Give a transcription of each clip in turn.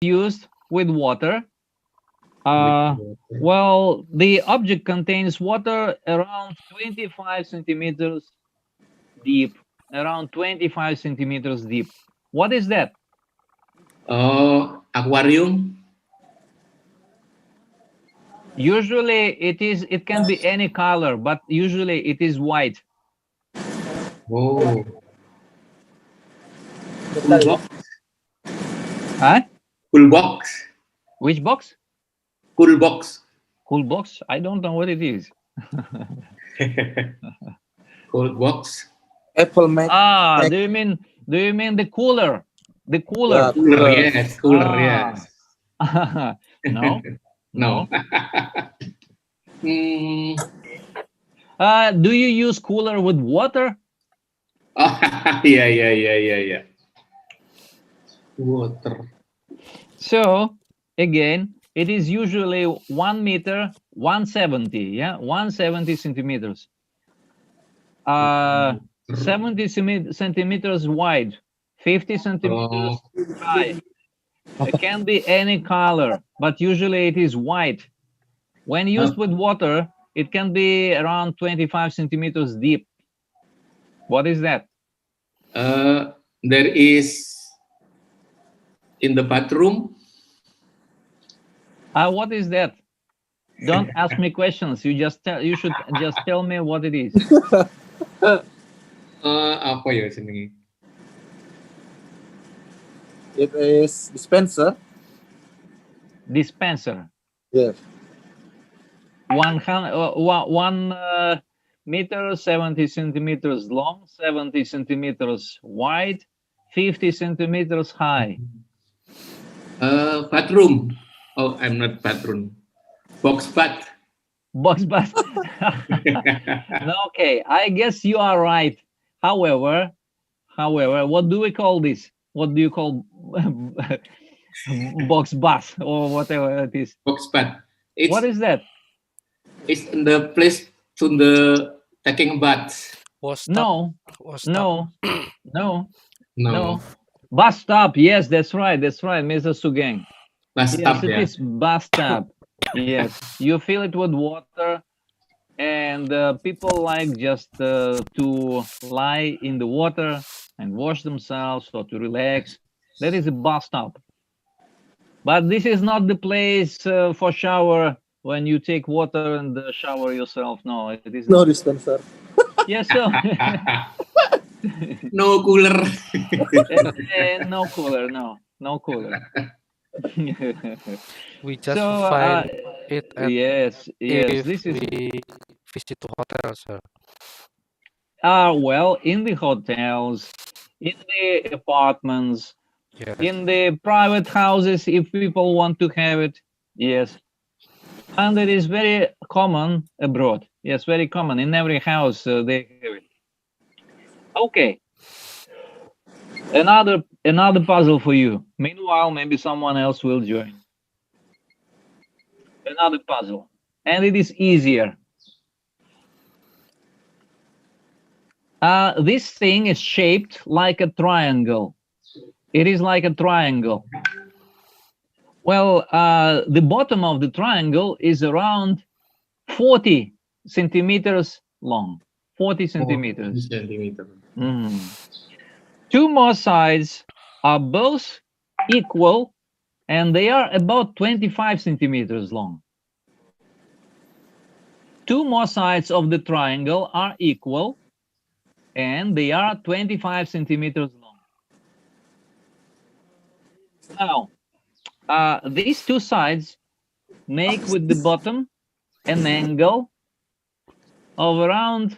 used with water. With Well, the object contains water around 25 centimeters deep. Around 25 centimeters deep. What is that? oh, aquarium. Usually it can be any color, but usually it is white. Oh, cool box. Huh? Cool box. Which box? Cool box. Cool box? I don't know what it is. Cool box. Apple Mac. Ah, do you mean the cooler? The cooler. Yeah, Cooler, cooler. yes. Cooler, Ah. yes. No. No. Hmm. Do you use cooler with water? Oh, yeah. Water. So again, it is usually 1 meter, 170, yeah, 170 centimeters. 70 centimeters wide, 50 centimeters high. It can be any color, but usually it is white. When used with water, it can be around 25 centimeters deep. What is that? There is in the bathroom. What is that? Don't ask me questions. You should just tell me what it is. Apa ya sini? It is dispenser. Dispenser. Yes. 1 meter, 70 centimeters long, 70 centimeters wide, 50 centimeters high. Bathroom. Oh, I'm not bathroom. Box bath. Box bath. Okay, I guess you are right. However, what do we call this? What do you call box bath or whatever it is? Box bath. What is that? It's in the place to the taking bath. No, no, no, No. no. Bathtub. Yes, that's right, Mr. Sugeng. Bathtub, Yes, it yeah. is bathtub. Yes, you fill it with water, and people like just to lie in the water and wash themselves or to relax. That is a bathtub. But this is not the place for shower when you take water and shower yourself. No, it is No not. dispenser. Yes, so No cooler. no cooler, no cooler. We just So, find it at yes, if this is we visit to hotel, sir. well, in the hotels, in the apartments, Yes. in the private houses, if people want to have it, yes. And it is very common abroad. Yes, very common. In every house they have it. Okay. Another puzzle for you. Meanwhile, maybe someone else will join. Another puzzle. And it is easier. This thing is shaped like a triangle. It is like a triangle. Well, the bottom of the triangle is around 40 centimeters long. 40 centimeters. Mm. Two more sides are both equal, and they are about 25 centimeters long. Two more sides of the triangle are equal, and they are 25 centimeters long. Now, these two sides make with the bottom an angle of around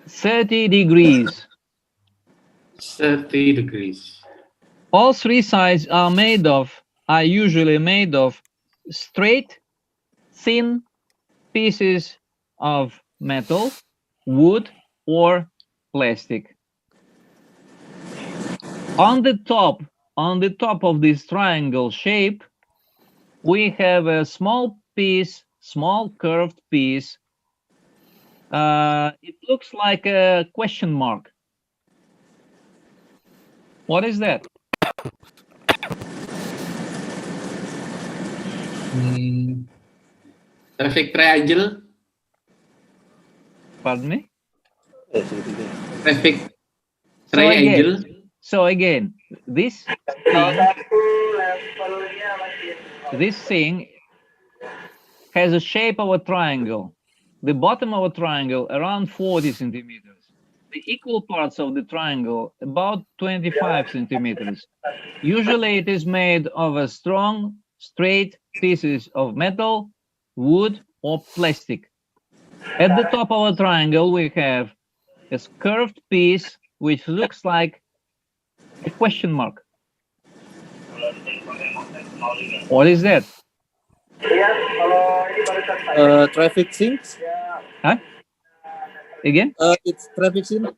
30 degrees. 30 degrees. All three sides are usually made of straight, thin pieces of metal, wood, or plastic. On the top of this triangle shape, we have a small curved piece. It looks like a question mark. What is that? Traffic triangle. Pardon me? Traffic So again, triangle. this thing has a shape of a triangle. The bottom of a triangle around 40 centimeters. The equal parts of the triangle about 25 centimeters. Usually it is made of a strong, straight pieces of metal, wood, or plastic. At the top of a triangle, we have a curved piece which looks like a question mark. What is that? Traffic signs. Huh? Again? It's traffic sign.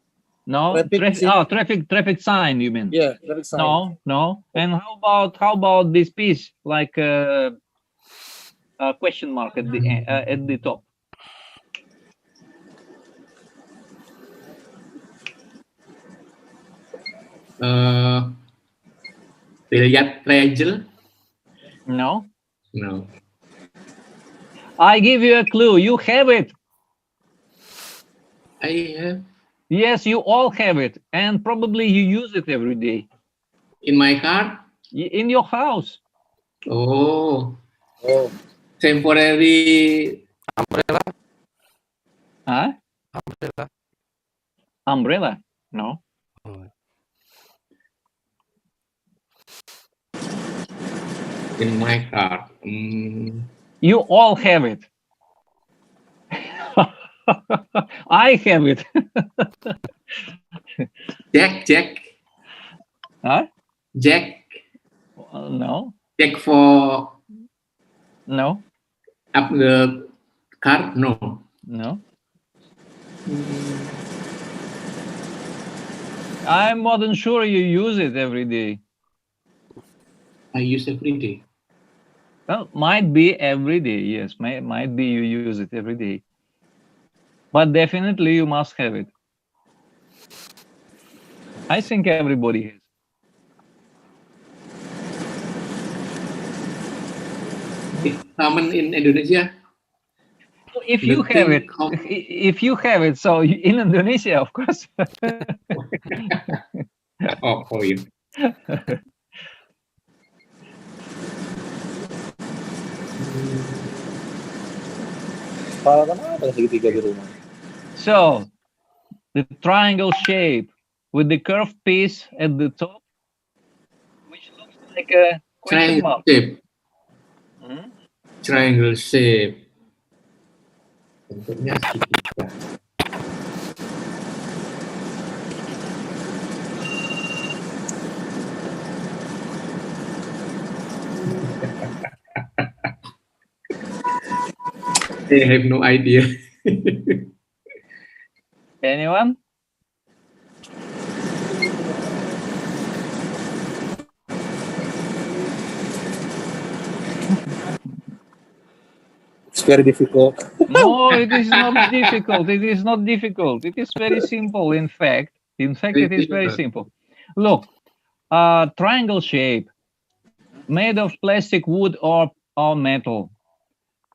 No, traffic sign. You mean? Yeah, traffic sign. No. And how about this piece, like a question mark at the top? Belajar triangle. No. No. I give you a clue. You have it. I have Yes, you all have it, and probably you use it every day in my car. in your house. Oh, Oh, temporary. Umbrella. Huh? Umbrella. Umbrella? No. Oh. In my car. You all have it. I have it. Jack. Huh? Jack. No. Jack for No. up the car. No. No. I'm more than sure you use it every day. I use every day. Well, might be every day. Yes, might be you use it every day. But definitely you must have it. I think everybody has. It's common in Indonesia. If you have it, so in Indonesia, of course. Oh yeah. apa segitiga di rumah? So, the triangle shape with the curved piece at the top, which looks like a question Triangle mark. shape. Hmm? Triangle shape. Bentuknya segitiga. I have no idea. Anyone? It's very difficult. No, it is not difficult. It is not difficult. It is very simple. In fact, it is very simple. Look, triangle shape, made of plastic, wood, or metal.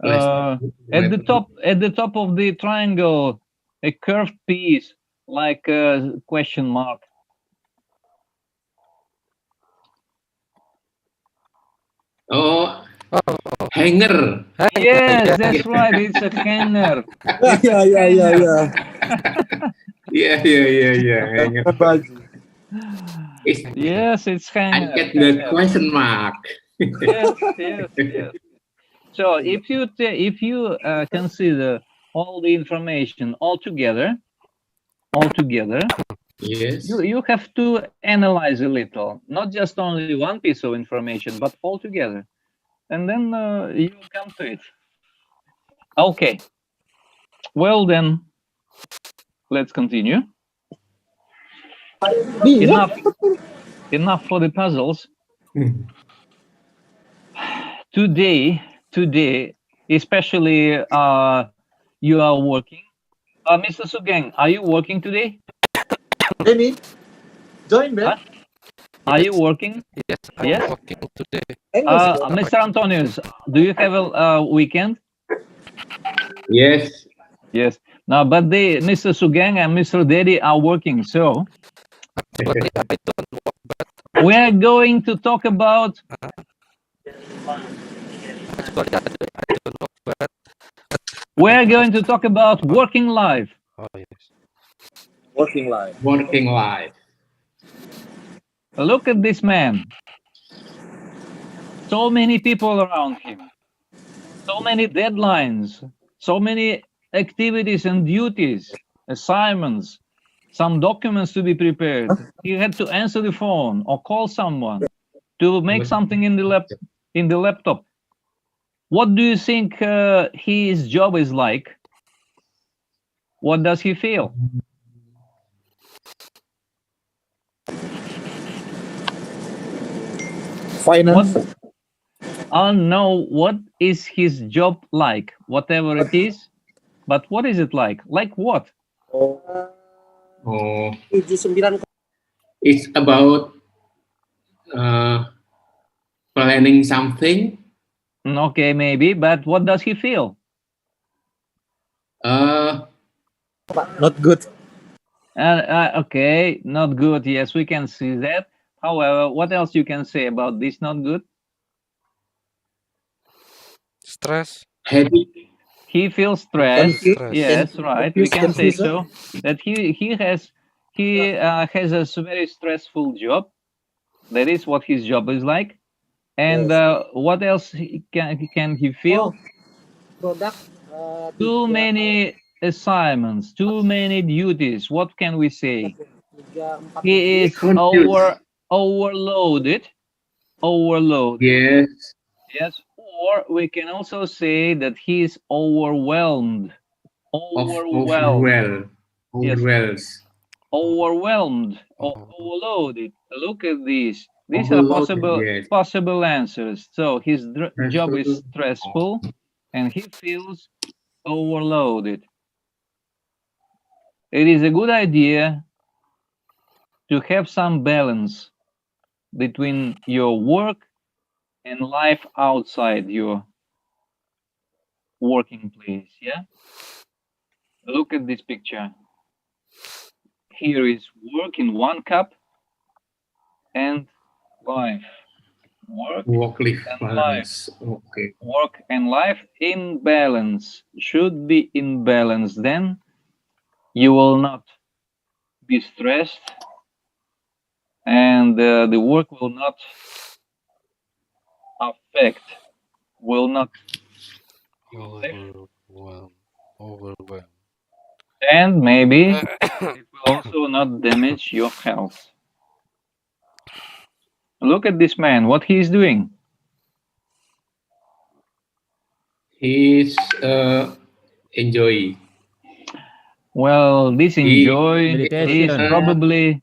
At the top of the triangle, a curved piece like a question mark. Oh, hanger. Yes, that's right. It's a hanger. Yeah. Yeah. Hanger. Baju. Yes, it's hanger. I get the question mark. Yes. So if you consider all the information all together, Yes. you have to analyze a little, not just only one piece of information, but all together, and then you come to it. Okay. Well then, let's continue. Enough for the puzzles. Today, especially you are working. Mr. Sugeng, are you working today? Any? Join, man. Huh? Are you working? Yes, I'm Yes? working today. Mr. Antonius, do you have a weekend? Yes. Yes. Now, but Mr. Sugeng and Mr. Dedi are working. So Actually, I don't work, but we are going to talk about actually, I don't work, but working life. oh yes. Working life. Working life. Look at this man. So many people around him. So many deadlines. So many activities and duties, assignments, some documents to be prepared. He had to answer the phone or call someone to make something in the laptop. What do you think his job is like? What does he feel? Finance. No, what is his job like? Whatever it is, but what is it like? Like what? Oh, Oh, 79. it's about uh, planning something. Okay, maybe, but what does he feel? Not good. Okay, not good. Yes, we can see that. However, what else you can say about this not good? Stress. Happy. He feels stressed. Stress. Yes, right. We can say Confused. so. That he has a very stressful job. That is what his job is like. And what else can he feel? Product. Too many assignments, too many duties. What can we say? He is Confused. overloaded. Overloaded. Yes. Yes. Or we can also say that he is overwhelmed. Overwhelmed. Yes. Overwhelmed. Overwhelmed or Oh, overloaded. Look at these. These are Overloaded. Yes. possible answers. So his job is Stressful. stressful and he feels overloaded. It is a good idea to have some balance between your work and life outside your working place. Yeah. Look at this picture. Here is work in one cup and life. Work-life And life. balance. Okay. Work and life in balance. Should be in balance. Then you will not be stressed and the work will not affect, will not overwhelmed. and maybe it will also not damage your health. Look at this man, what he is doing. He's enjoy. Well, this enjoy is Meditation.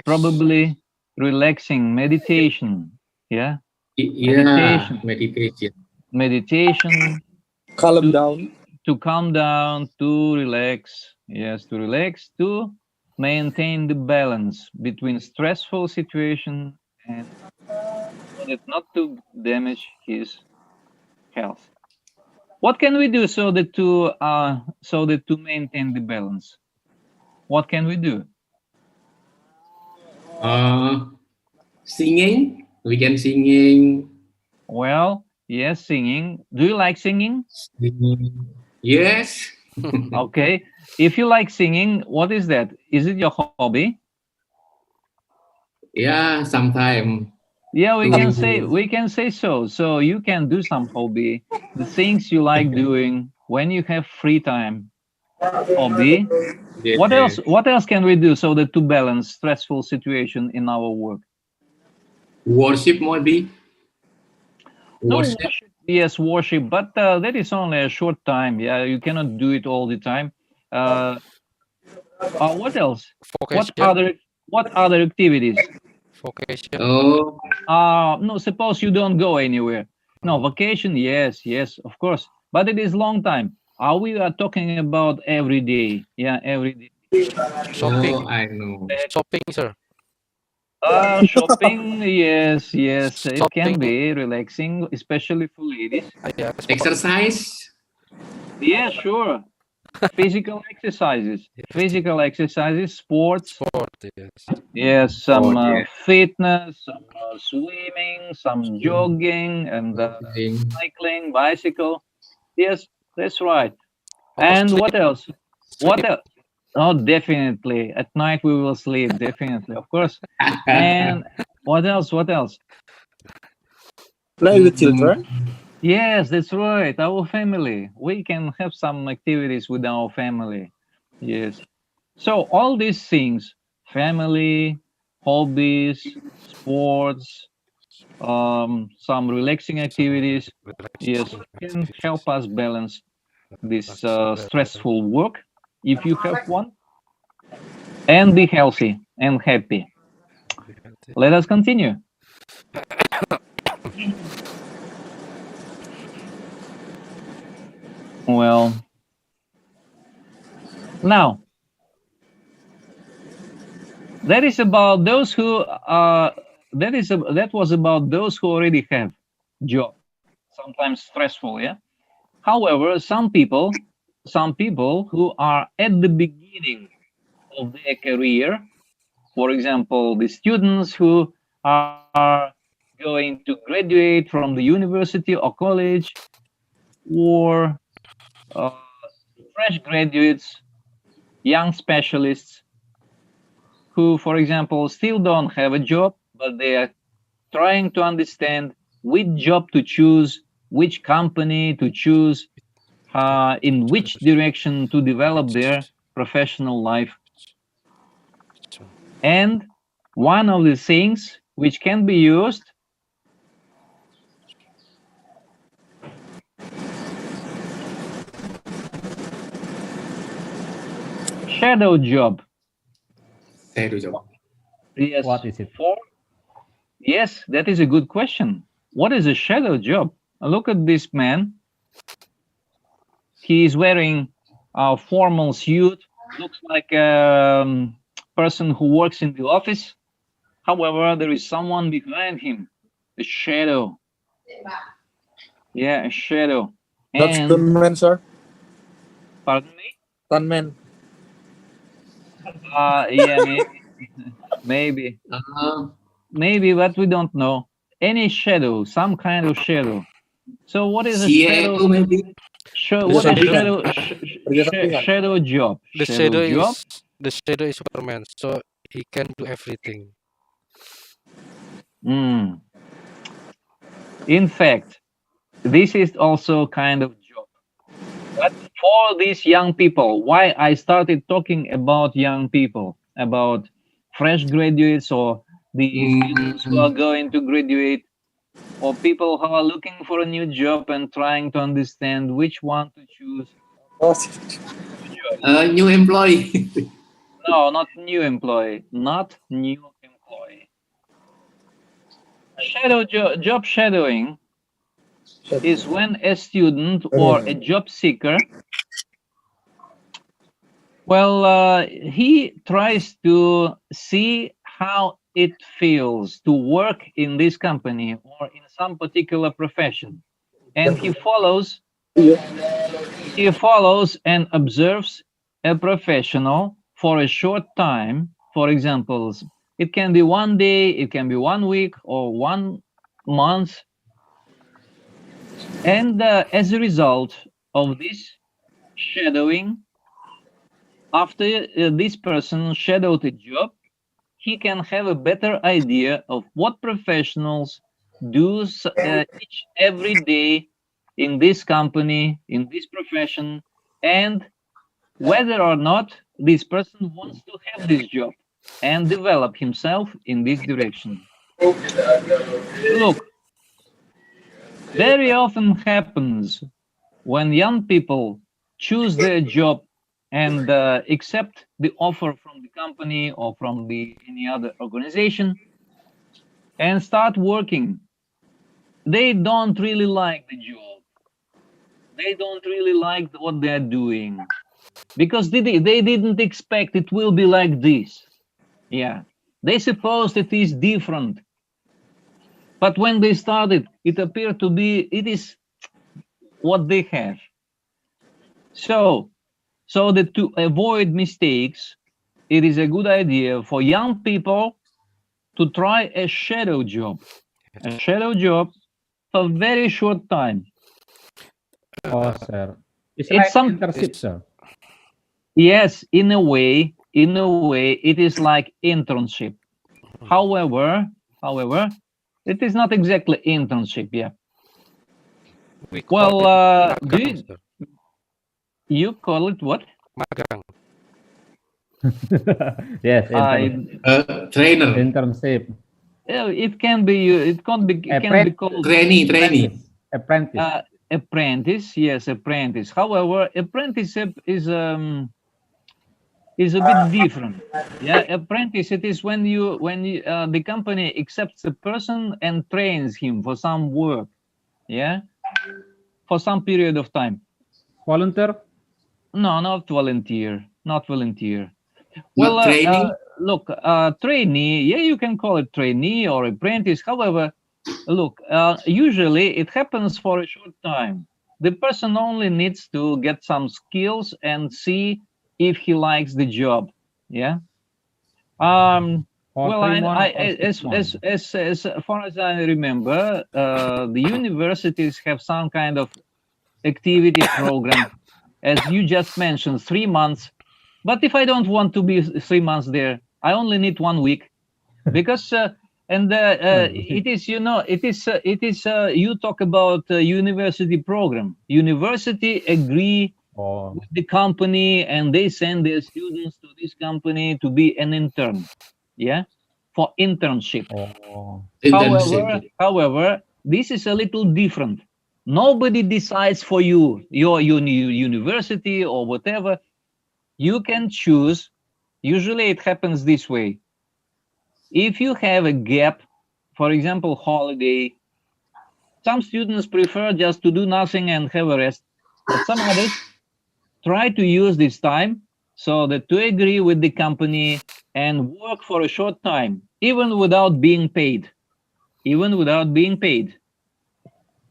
probably relaxing, meditation. Yeah, Yeah, meditation Calm down. to calm down, to relax. Yes, to relax, to maintain the balance between stressful situation and so that not to damage his health. What can we do so that to maintain the balance? What can we do? Singing. We can singing. Well, yes, singing. Do you like singing? Singing. Yes. Okay. If you like singing, what is that? Is it your hobby? Yeah, sometime. Yeah, we can say so. So you can do some hobby, the things you like doing when you have free time. Hobby. Yes, What else? yes. What else can we do so that to balance stressful situation in our work? Worship maybe. No, Worship. yes, worship, but that is only a short time. Yeah, you cannot do it all the time. What else? Vocation. What other activities? Vocation. Oh, No, suppose you don't go anywhere. No, vacation, yes, of course, but it is long time. We are talking about every day. Yeah, every day. Shopping. I know. Shopping, sir. Shopping, yes, yes, it can Shopping. be relaxing, especially for ladies. Yeah, sport. Exercise. Yeah, sure. Physical exercises, sports. Sport, yes. Yes, some Yeah. fitness, some swimming, some jogging, and Thing. cycling, bicycle. Yes, that's right. Or And sleep. what else? What Sleep. else? Oh, definitely. At night we will sleep. Definitely, of course. And what else? What else? Play with children. Yes, that's right. Our family. We can have some activities with our family. Yes. So all these things, family, hobbies, sports, some relaxing activities, yes, Relaxing can activities. help us balance this That's stressful work if you have one, and be healthy and happy. Let us continue. Well, now that is about those who that was about those who already have job, sometimes stressful, yeah. However, some people who are at the beginning of their career, for example, the students who are going to graduate from the university or college, or uh, fresh graduates, young specialists who, for example, still don't have a job, but they are trying to understand which job to choose, which company to choose, in which direction to develop their professional life. And one of the things which can be used, shadow job. Shadow job. Yes. What is it? Yes, that is a good question. What is a shadow job? Look at this man. He is wearing a formal suit. Looks like a person who works in the office. However, there is someone behind him, a shadow. Yeah, a shadow. Not And stuntman, sir. pardon me. Stuntman. Yeah, maybe, Uh, maybe, but we don't know. Any shadow, some kind of shadow. So what is a shadow? CEO maybe. What is Kerja sampingan. shadow? Kerja sampingan. Shadow job. The Shadow job. shadow is Superman, so he can do everything. Mm. In fact, this is also kind of job. But for these young people, why I started talking about young people, about fresh graduates, or the students who are going to graduate, or people who are looking for a new job and trying to understand which one to choose. Oh, New employee. No, not new employee, not new employee. Job shadowing is when a student or a job seeker, well, he tries to see how it feels to work in this company or in some particular profession, and he follows and observes a professional for a short time. For example, it can be one day, it can be 1 week, or 1 month. And as a result of this shadowing, after this person shadowed a job, he can have a better idea of what professionals do each every day in this company, in this profession, and whether or not this person wants to have this job and develop himself in this direction. Look, very often happens when young people choose their job and accept the offer from the company or from any other organization and start working, they don't really like the job. They don't really like what they're doing because they didn't expect it will be like this. Yeah, They supposed it is different. But when they started, it appeared to be, it is what they have. So that to avoid mistakes, it is a good idea for young people to try a shadow job. A shadow job for a very short time. Oh, sir. It's It's like some, internship, sir. yes, in a way, it is like internship. However, it is not exactly internship, yeah. We call Well, it do magang, sir. you call it what? Magang. Yes, Trainer, internship. Yeah, it can be, it can be called trainee. Apprentice. apprentice. Yes, apprentice. However, apprenticeship is a bit different. Yeah, apprentice, it is when the company accepts a person and trains him for some work. Yeah, for some period of time. Volunteer. No, not volunteer. Not volunteer. Not Well, training. look, trainee. Yeah, you can call it trainee or apprentice. However, look, usually it happens for a short time. The person only needs to get some skills and see if he likes the job. Yeah. For Well, 3 months or 6 months. as far as I remember, the universities have some kind of activity program, as you just mentioned, 3 months. But if I don't want to be 3 months there, I only need 1 week, because it is, you talk about university program. University agree Oh, with the company and they send their students to this company to be an intern, yeah, for internship. oh. However, this is a little different. Nobody decides for you, your university or whatever. You can choose. Usually it happens this way. If you have a gap, for example, holiday, some students prefer just to do nothing and have a rest, but some others try to use this time so that to agree with the company and work for a short time, even without being paid. Even without being paid,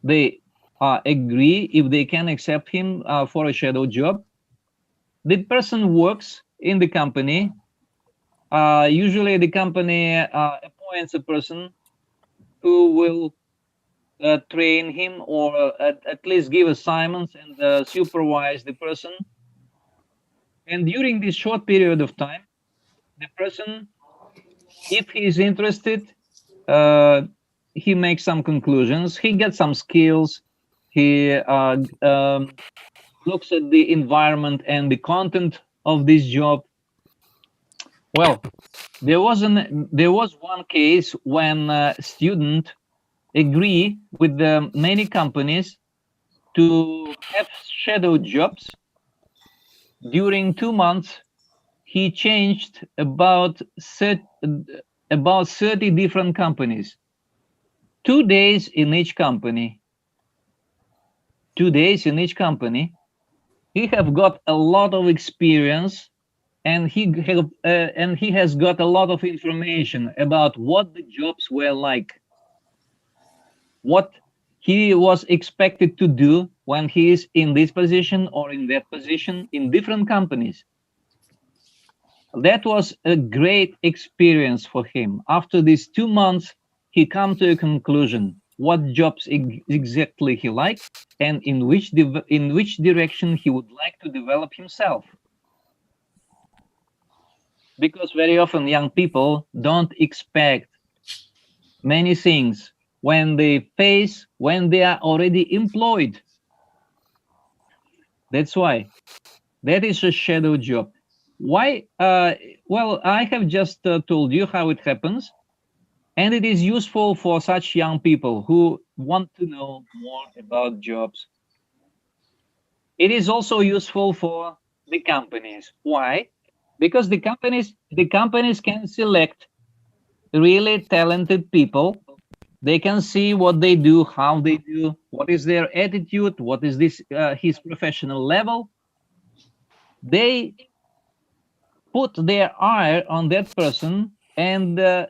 they agree if they can accept him for a shadow job. The person works in the company. Usually the company appoints a person who will train him, or at least give assignments and supervise the person. And during this short period of time, the person, if he is interested, he makes some conclusions, he gets some skills, he looks at the environment and the content of this job. Well, there was one case when a student agree with the many companies to have shadow jobs. During 2 months, he changed about 30 different companies. 2 days in each company. 2 days in each company. He have got a lot of experience, and he has got a lot of information about what the jobs were like, what he was expected to do when he is in this position or in that position in different companies. That was a great experience for him. After these 2 months, he come to a conclusion what jobs exactly he likes and in which direction he would like to develop himself. Because very often young people don't expect many things when they are already employed. That's why that is a shadow job. Why? Well, I have just told you how it happens, and it is useful for such young people who want to know more about jobs. It is also useful for the companies. Why? Because the companies can select really talented people. They can see what they do, how they do, what is their attitude, what is his professional level. They put their eye on that person And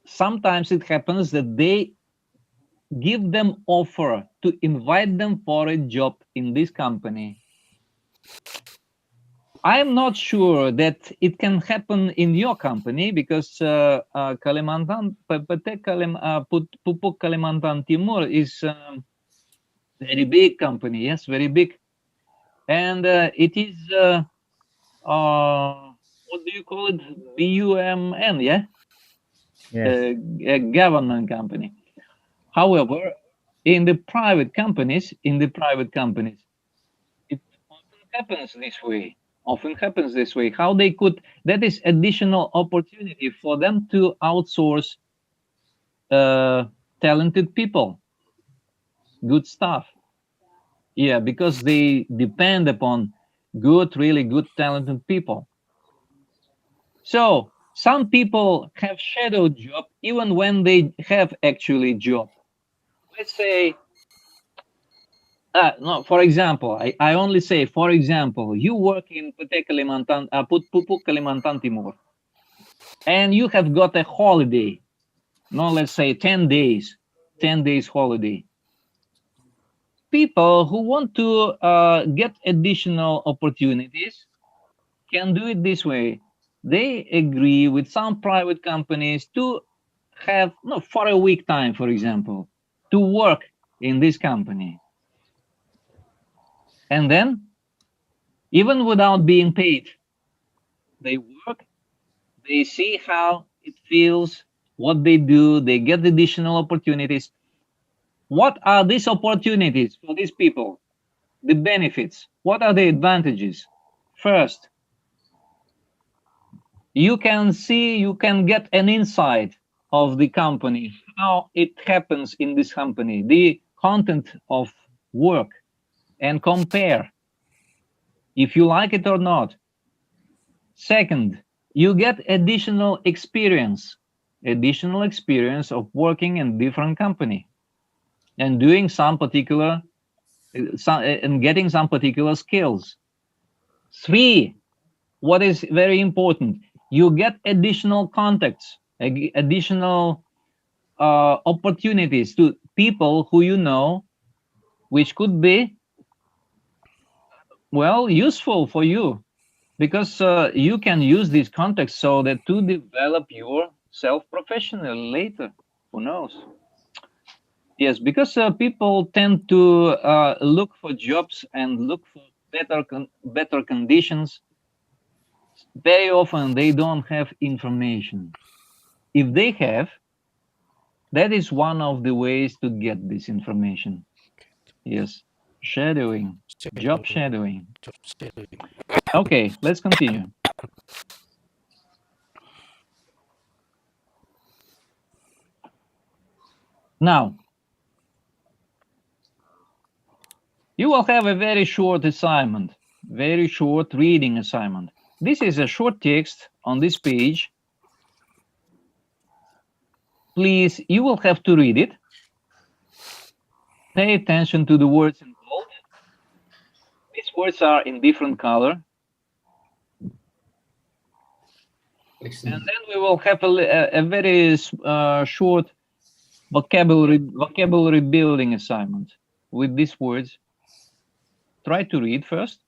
sometimes it happens that they give them offer to invite them for a job in this company. I'm not sure that it can happen in your company because Kalimantan, Pupuk Kalimantan Timur is very big company, yes, very big. And it is, what do you call it? BUMN, yeah? Yes. A government company. However, in the private companies, it often happens this way. How they could, that is additional opportunity for them to outsource talented people, good stuff. Yeah, because they depend upon good, really good, talented people. So some people have shadow job even when they have actually job. Let's say, no, for example, I only say, for example, you work in Pupuk Kalimantan Timur, and you have got a holiday, no, let's say 10 days, 10 days holiday. People who want to get additional opportunities can do it this way. They agree with some private companies to have, no, for a week time, for example, to work in this company. And then, even without being paid, they work, they see how it feels, what they do, they get additional opportunities. What are these opportunities for these people? The benefits. What are the advantages? First, you can see, you can get an insight of the company, how it happens in this company, the content of work, and compare if you like it or not. Second, you get additional experience of working in different company and doing some particular, and getting some particular skills. Three, what is very important, you get additional contacts, additional opportunities to people who you know, which could be, well, useful for you, because you can use these contacts so that to develop yourself professionally later. Who knows? Yes, because people tend to look for jobs and look for better conditions. Very often they don't have information. If they have, that is one of the ways to get this information. Yes, shadowing, job shadowing. Job shadowing. Okay, let's continue. Now, you will have a very short assignment, very short reading assignment. This is a short text on this page. Please, you will have to read it. Pay attention to the words in bold. These words are in different color. And then we will have a very short vocabulary building assignment with these words. Try to read first.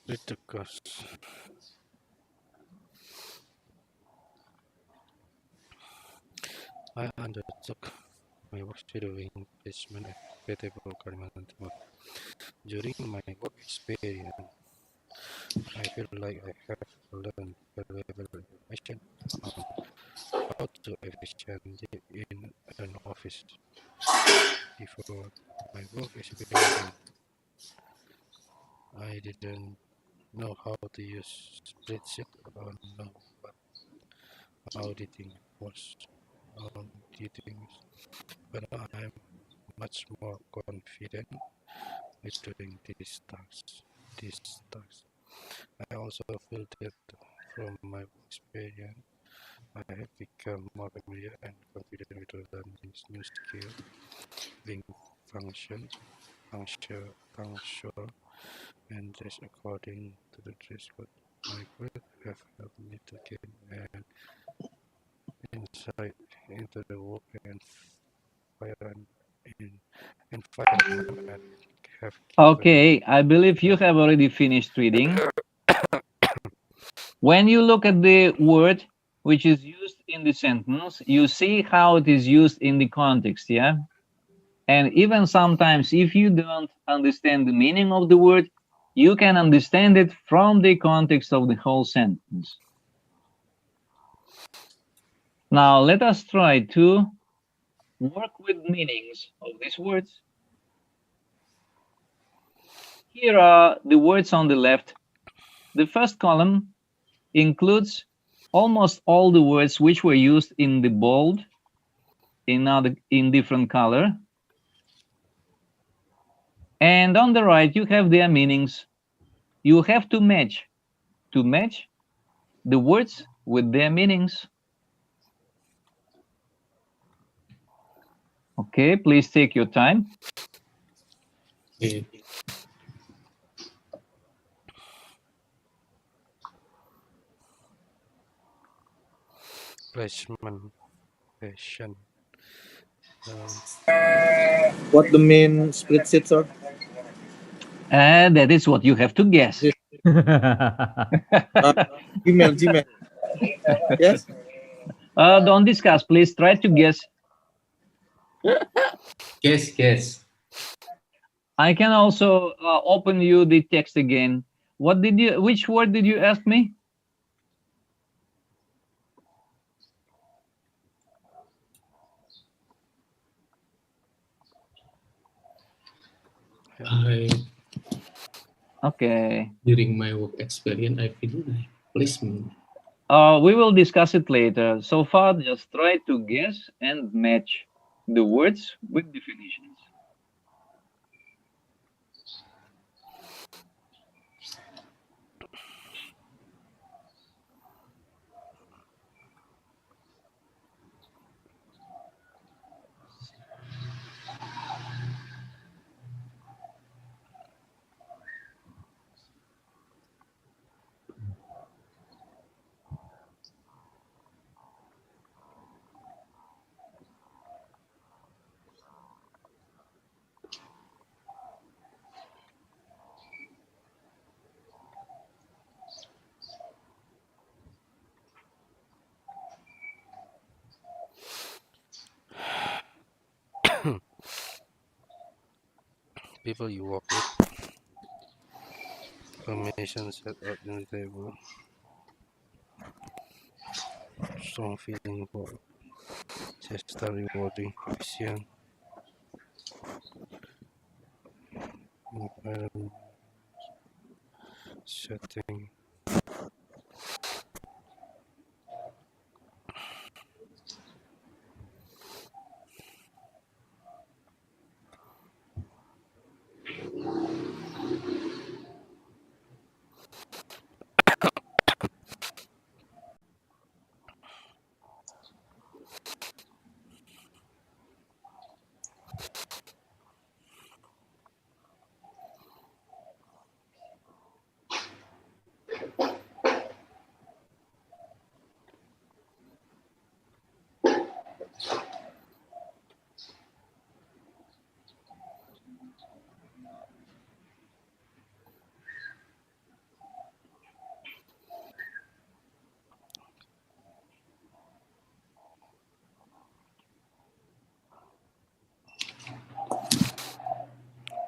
Read the course. I undertook my work shadowing placement at PT Kalimantan Timur. During my work experience, I feel like I have learned valuable information on how to efficiently in an office. Before my work experience, I didn't know how to use spreadsheet or know what auditing was. Auditing, but I'm much more confident with doing these tasks. I also feel that from my experience, I have become more familiar and confident with learning this new skill, being punctual, and dress according to the dress code. My work have helped me to gain an insight into the work and environment and have given me Okay, I believe you have already finished reading. When you look at the word which is used in the sentence, you see how it is used in the context, yeah? And even sometimes, if you don't understand the meaning of the word, you can understand it from the context of the whole sentence. Now, let us try to work with meanings of these words. Here are the words on the left. The first column includes almost all the words which were used in the bold in different color. And on the right, you have their meanings. You have to match the words with their meanings. Okay, please take your time. Okay. placement, passion. What the main split sheet, sir? And that is what you have to guess. Yes. Gmail. Yes. Don't discuss, please try to guess. Guess. I can also open you the text again. Which word did you ask me? Okay. During my work experience, I feel like placement. We will discuss it later. So far, just try to guess and match the words with definitions. People you work with, information set up in the table, strong feeling for just a rewarding vision, environment setting.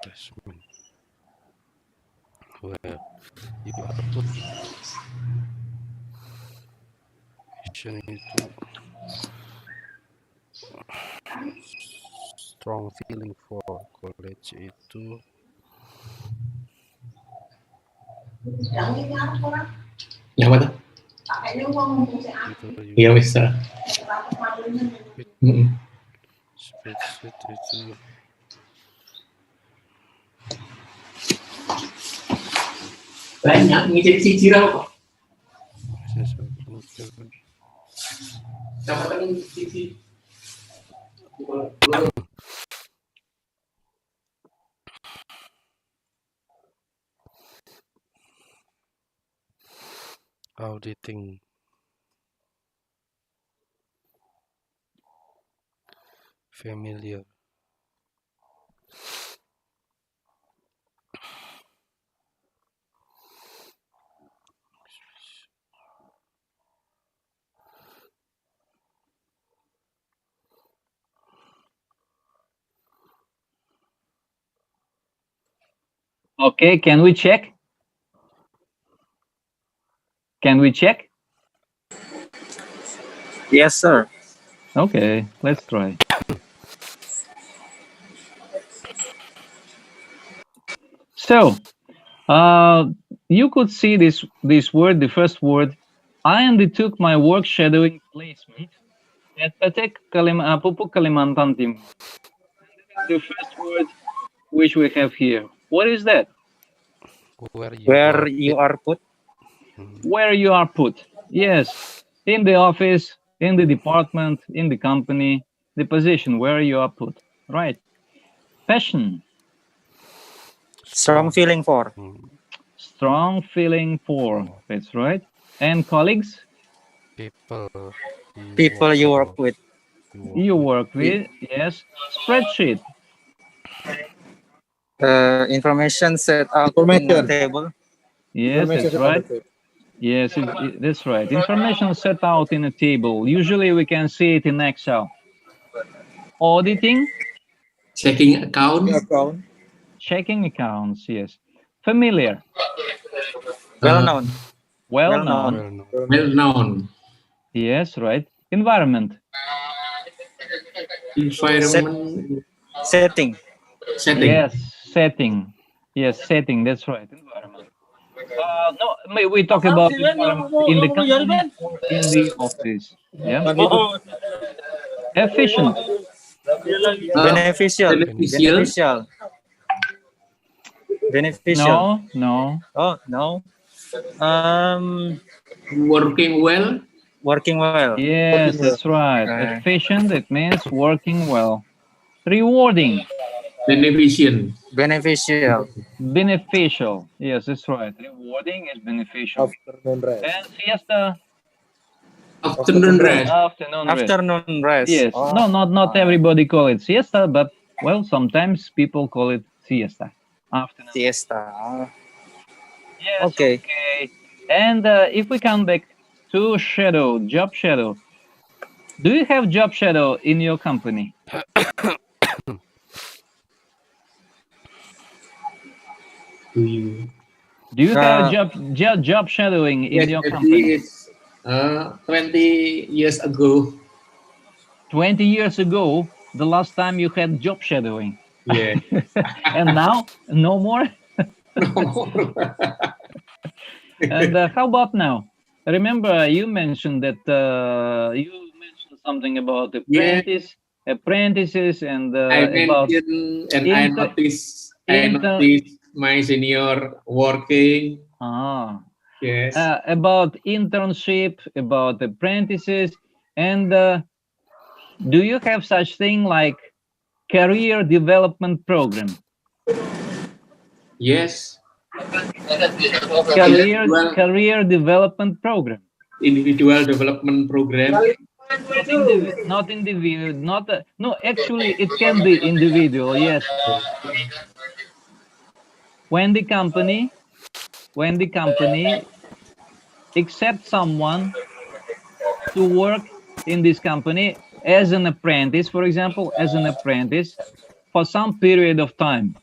Placement where you are put vision into strong feeling for college itu Yang mana? people you Iya bisa. spreadsheet itu Banyak ngisi cicira kok. business of income Auditing. Familiar. Okay, can we check? Can we check? Yes, sir. Okay, let's try. So, you could see this word, the first word. I undertook my work shadowing placement at Pupuk, Kalimantan Timur. The first word which we have here. What is that? Where Where you are put. Where you are put. Yes, in the office, in the department, in the company, the position where you are put. Right. Passion. Strong feeling for. Strong feeling for. That's right. And colleagues? People You work with. You work with. Yes. Spreadsheet. Information set out in a table. Yes, that's right. Yes, that's right. Information set out in a table. Usually we can see it in Excel. Auditing. Checking account. Checking accounts, yes. Familiar. Well known. Well known. Well known. Yes, right. Environment. Environment. Setting. Yes, setting. Yes, setting. That's right. Environment. No, we talk about environment in the company or in the office. Yeah. Efficient. Beneficial. Beneficial. Beneficial. No. Oh, no. Working well. Working well. Yes, that's right. Efficient, it means working well. Rewarding. Beneficial. Beneficial. Yes, that's right. Rewarding is beneficial. And siesta. Afternoon rest. Afternoon rest. Yes. No, not everybody call it siesta, but well, sometimes people call it siesta. Afternoon. Siesta. Yes. Okay. And if we come back to shadow, job shadow. Do you have job shadow in your company? Do you? Do you have job shadowing in your company? 20 years ago. 20 years ago, the last time you had job shadowing. Yeah. And now, no more? No more. And how about now? Remember, you mentioned that something about apprentices and I about mentioned and I noticed my senior working. Yes. About internship, about apprentices, and do you have such thing like career development program? Yes. Career development program. Individual development program. No, actually it can be individual, yes. When the company accepts someone to work in this company as an apprentice, for example, for some period of time.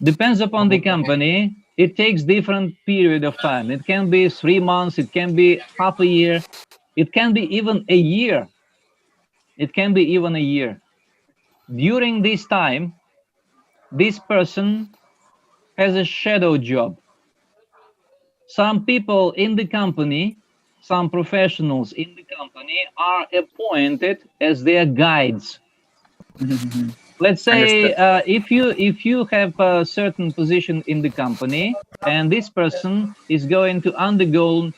Depends upon the company. It takes different period of time. It can be 3 months, it can be half a year, it can be even a year. During this time, this person has a shadow job. Some people in the company, some professionals in the company are appointed as their guides. Let's say if you have a certain position in the company and this person is going to undergo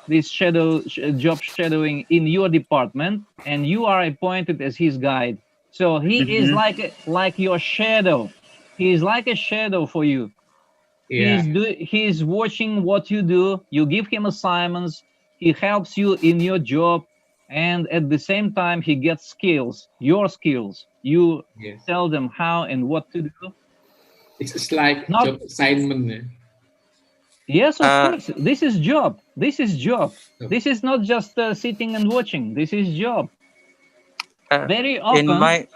this job shadowing in your department, and you are appointed as his guide. So he is like your shadow. He is like a shadow for you. Yeah. He's watching what you do. You give him assignments. He helps you in your job, and at the same time he gets skills, your skills. You Yes. tell them how and what to do. It's like Not- job assignment. Yeah. Yes, of course. This is job. This is job. Oh. This is not just sitting and watching. This is job. Very In often. my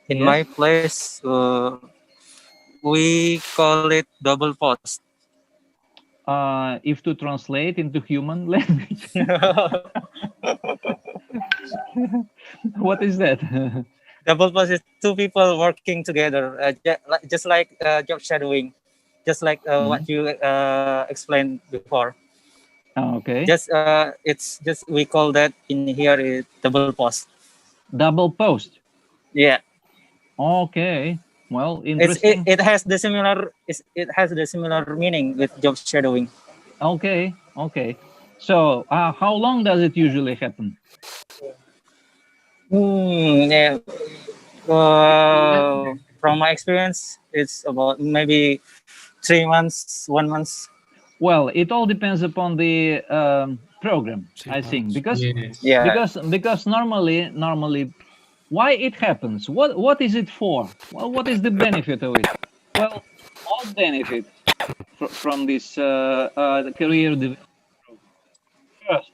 Yes. place, we call it double post. If to translate into human language, what is that? Double post is two people working together, just like job shadowing, just like what you explained before. Okay. It's just we call that in here is double post. Double post. Yeah. Okay. Well, interesting. It has the similar meaning with job shadowing. Okay. Okay. So, how long does it usually happen? Yeah. From my experience, it's about maybe 3 months, 1 month. Well, it all depends upon the program, I think, because because normally, why it happens? What is it for? Well, what is the benefit of it? Well, all benefit from this career development program. First,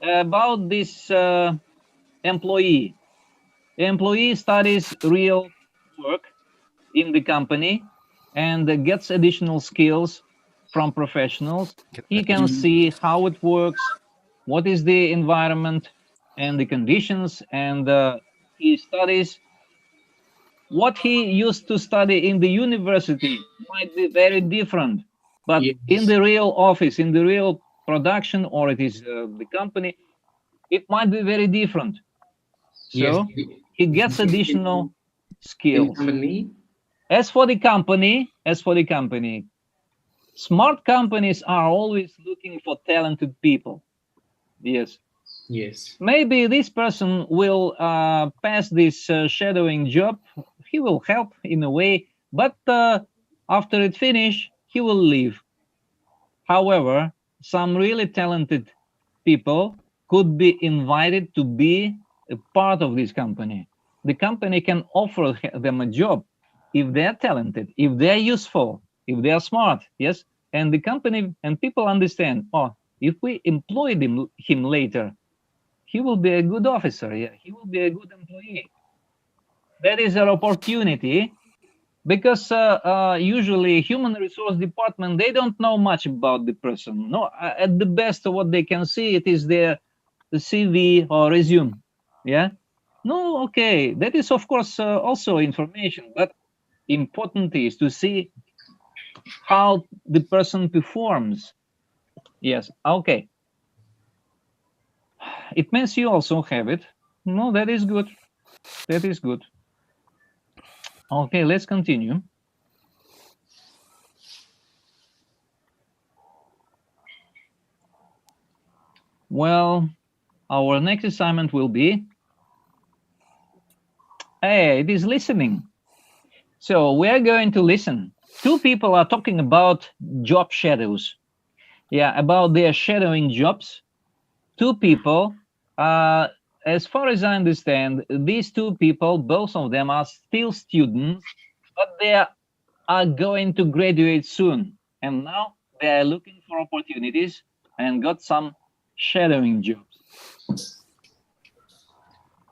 about this employee. The employee studies real work in the company and gets additional skills from professionals. He can see how it works, what is the environment and the conditions, and he studies what he used to study in the university might be very different, but in the real office, in the real production, or it is the company, it might be very different. So he gets additional skills. As for the company, smart companies are always looking for talented people. Yes. Maybe this person will pass this shadowing job. He will help in a way, but after it finish, he will leave. However, some really talented people could be invited to be a part of this company. The company can offer them a job if they're talented, if they're useful, if they're smart. Yes. And the company and people understand, oh, if we employ him later, he will be a good officer. Yeah, he will be a good employee. That is an opportunity, because usually human resource department, they don't know much about the person. No, at the best what they can see, it is the CV or resume. Yeah. No, okay, that is of course also information, but important is to see how the person performs. Yes. Okay. It means you also have it. No, that is good. That is good. Okay, let's continue. Well, our next assignment will be, hey, it is listening. So we're going to listen. Two people are talking about job shadows. Yeah, about their shadowing jobs. Two people, as far as I understand, these two people, both of them are still students, but they are going to graduate soon. And now they are looking for opportunities and got some shadowing jobs.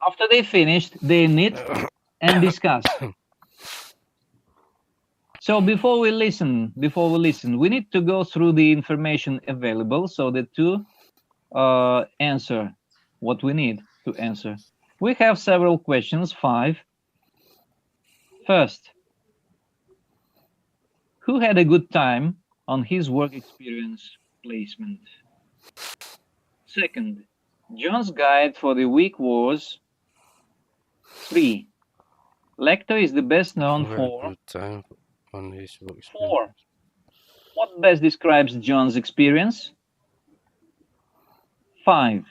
After they finished, they meet and discuss. So before we listen, we need to go through the information available so that to answer what we need to answer. We have several questions, 5. First, who had a good time on his work experience placement? Second, John's guide for the week was 3. Lecter is the best known for good time on his work. 4. What best describes John's experience? 5.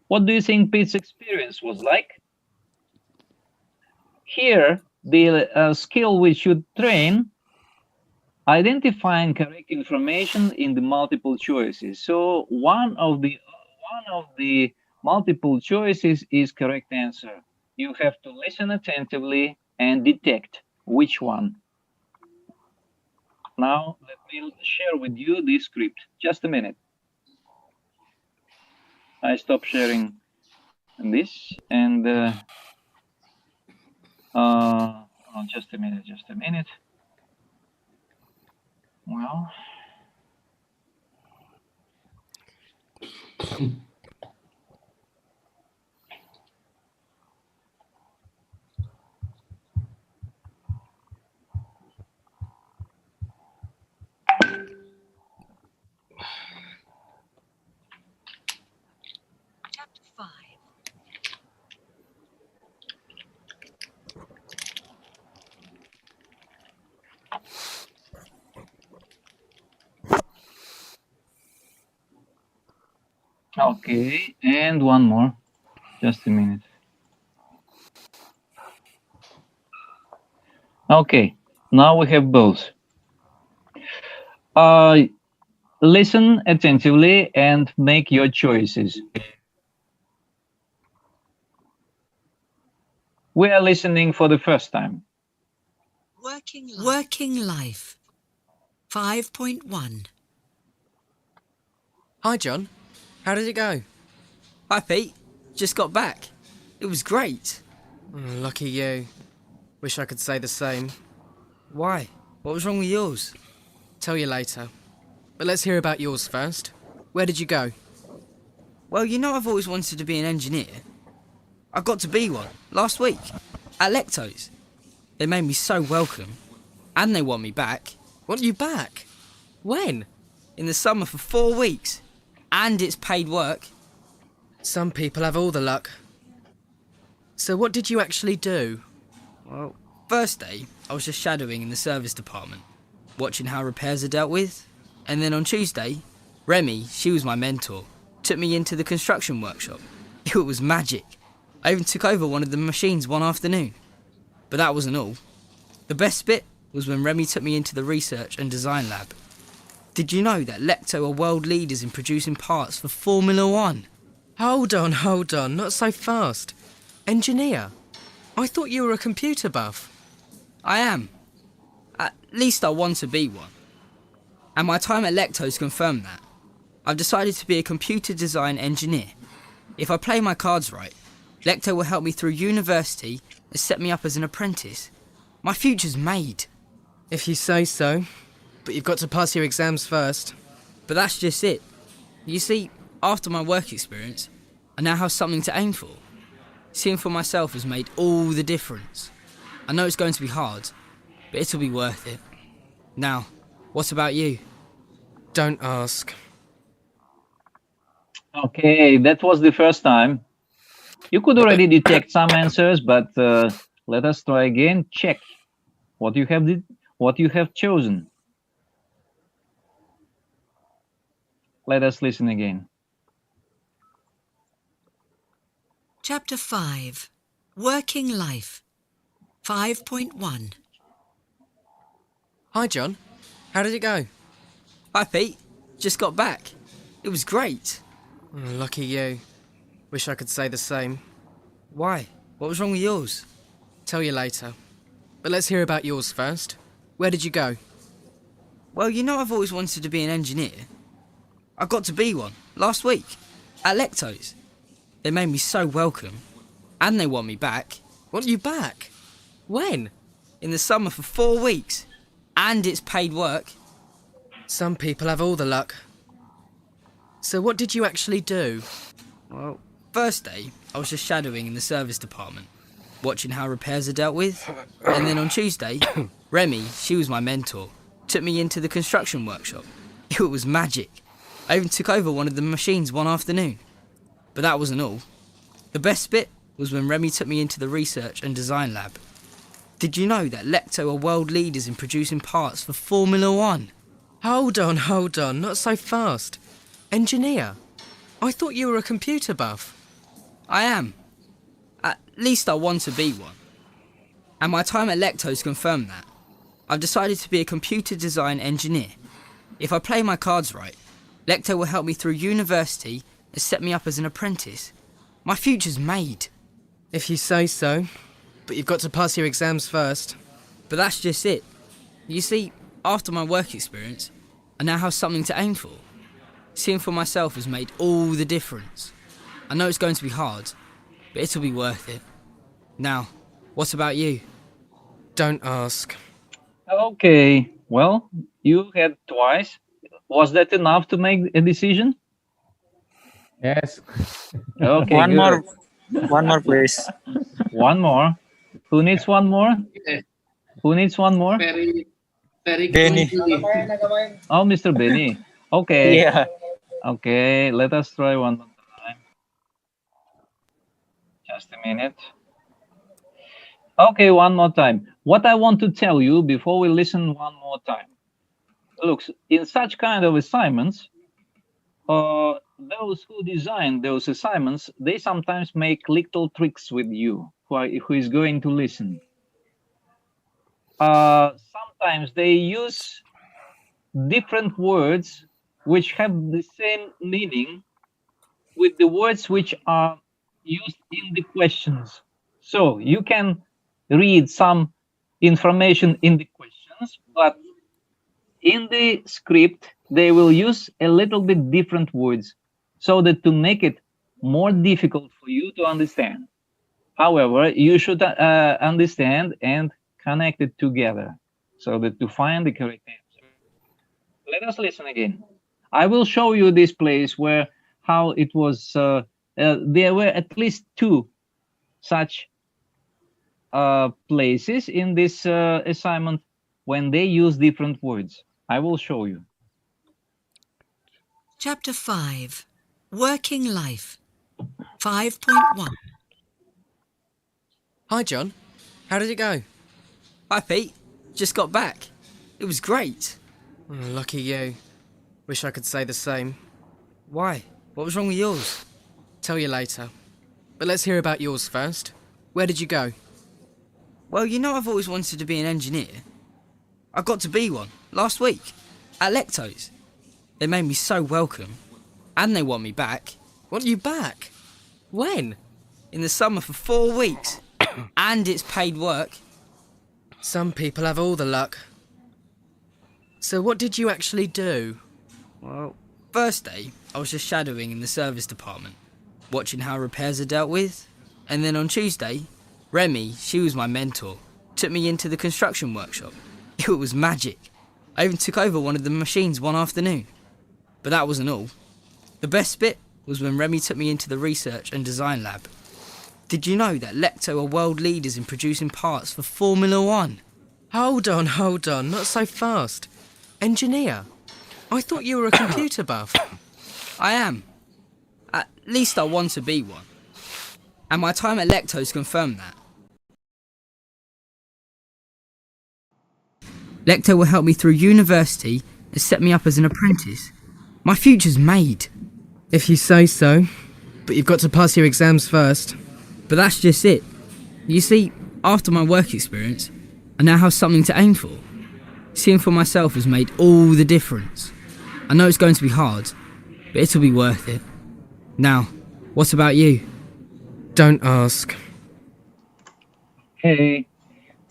What do you think Pete's experience was like? Here, the skill we should train, identifying correct information in the multiple choices. So one of the multiple choices is correct answer. You have to listen attentively and detect which one. Now let me share with you this script. Just a minute. I stop sharing this and just a minute. Well, Chapter 5. okay, and one more. Just a minute. Okay, now we have both. Listen attentively and make your choices. We are listening for the first time. Working life. 5.1. Hi, John. How did it go? Hi, Pete. Just got back. It was great. Lucky you. Wish I could say the same. Why? What was wrong with yours? Tell you later. But let's hear about yours first. Where did you go? Well, you know I've always wanted to be an engineer. I got to be one last week at Lecto's. They made me so welcome, and they want me back. Want you back? When? In the summer for 4 weeks, and it's paid work. Some people have all the luck. So what did you actually do? Well, first day, I was just shadowing in the service department, watching how repairs are dealt with. And then on Tuesday, Remy, she was my mentor, took me into the construction workshop. It was magic. I even took over one of the machines one afternoon. But that wasn't all. The best bit was when Remy took me into the research and design lab. Did you know that Lecto are world leaders in producing parts for Formula 1? Hold on, not so fast. Engineer? I thought you were a computer buff. I am. At least I want to be one. And my time at Lecto's confirmed that. I've decided to be a computer design engineer. If I play my cards right, Lecto will help me through university and set me up as an apprentice. My future's made. If you say so. But you've got to pass your exams first. But that's just it. You see, after my work experience, I now have something to aim for. Seeing for myself has made all the difference. I know it's going to be hard, but it'll be worth it. Now, what about you? Don't ask. Okay, that was the first time. You could already detect some answers, but let us try again. Check what you have chosen. Let us listen again. Chapter 5. Working life. 5.1. Hi, John. How did it go? Hi, Pete. Just got back. It was great. Lucky you. Wish I could say the same. Why? What was wrong with yours? Tell you later. But let's hear about yours first. Where did you go? Well, you know I've always wanted to be an engineer. I got to be one last week at Lecto's. They made me so welcome, and they want me back. Want you back? When? In the summer for 4 weeks, and it's paid work. Some people have all the luck. So what did you actually do? Well, first day, I was just shadowing in the service department, watching how repairs are dealt with. And then on Tuesday, Remy, she was my mentor, took me into the construction workshop. It was magic. I even took over one of the machines one afternoon. But that wasn't all. The best bit was when Remy took me into the research and design lab. Did you know that Lecto are world leaders in producing parts for Formula 1? Hold on, not so fast. Engineer? I thought you were a computer buff. I am. At least I want to be one. And my time at Lecto's confirmed that. I've decided to be a computer design engineer. If I play my cards right, Lecto will help me through university and set me up as an apprentice. My future's made. If you say so. But you've got to pass your exams first. But that's just it. You see, after my work experience, I now have something to aim for. Seeing for myself has made all the difference. I know it's going to be hard, but it'll be worth it. Now, what about you? Don't ask. Okay, well, you had twice. Was that enough to make a decision? Yes. Okay, One good. more, please. One more. Who needs one more? Yes. Who needs one more? Very Benny. quickly. Oh, Mr. Benny. Okay. Yeah. Okay, let us try one more time. Just a minute. Okay, one more time. What I want to tell you before we listen one more time. Look, in such kind of assignments, those who design those assignments, they sometimes make little tricks with you, who is going to listen. Sometimes they use different words which have the same meaning with the words which are used in the questions. So you can read some information in the questions, but in the script, they will use a little bit different words so that to make it more difficult for you to understand. However, you should understand and connect it together so that to find the correct answer. Let us listen again. I will show you this place where how it was, there were at least two such places in this assignment when they use different words. I will show you. Chapter 5. Working Life. 5.1. Hi, John. How did it go? Hi, Pete. Just got back. It was great. Oh, lucky you. Wish I could say the same. Why? What was wrong with yours? Tell you later. But let's hear about yours first. Where did you go? Well, you know I've always wanted to be an engineer. I got to be one last week at Lecto's. They made me so welcome. And they want me back. Want you back? When? In the summer for 4 weeks. And it's paid work. Some people have all the luck. So what did you actually do? Well, first day, I was just shadowing in the service department, watching how repairs are dealt with. And then on Tuesday, Remy, she was my mentor, took me into the construction workshop. It was magic. I even took over one of the machines one afternoon. But that wasn't all. The best bit was when Remy took me into the research and design lab. Did you know that Lecto are world leaders in producing parts for Formula 1? Hold on, not so fast. Engineer? I thought you were a computer buff. I am. At least I want to be one. And my time at Lecto's confirmed that. Lecto will help me through university and set me up as an apprentice. My future's made. If you say so. But you've got to pass your exams first. But that's just it. You see, after my work experience, I now have something to aim for. Seeing for myself has made all the difference. I know it's going to be hard, but it'll be worth it. Now, what about you? Don't ask. Okay,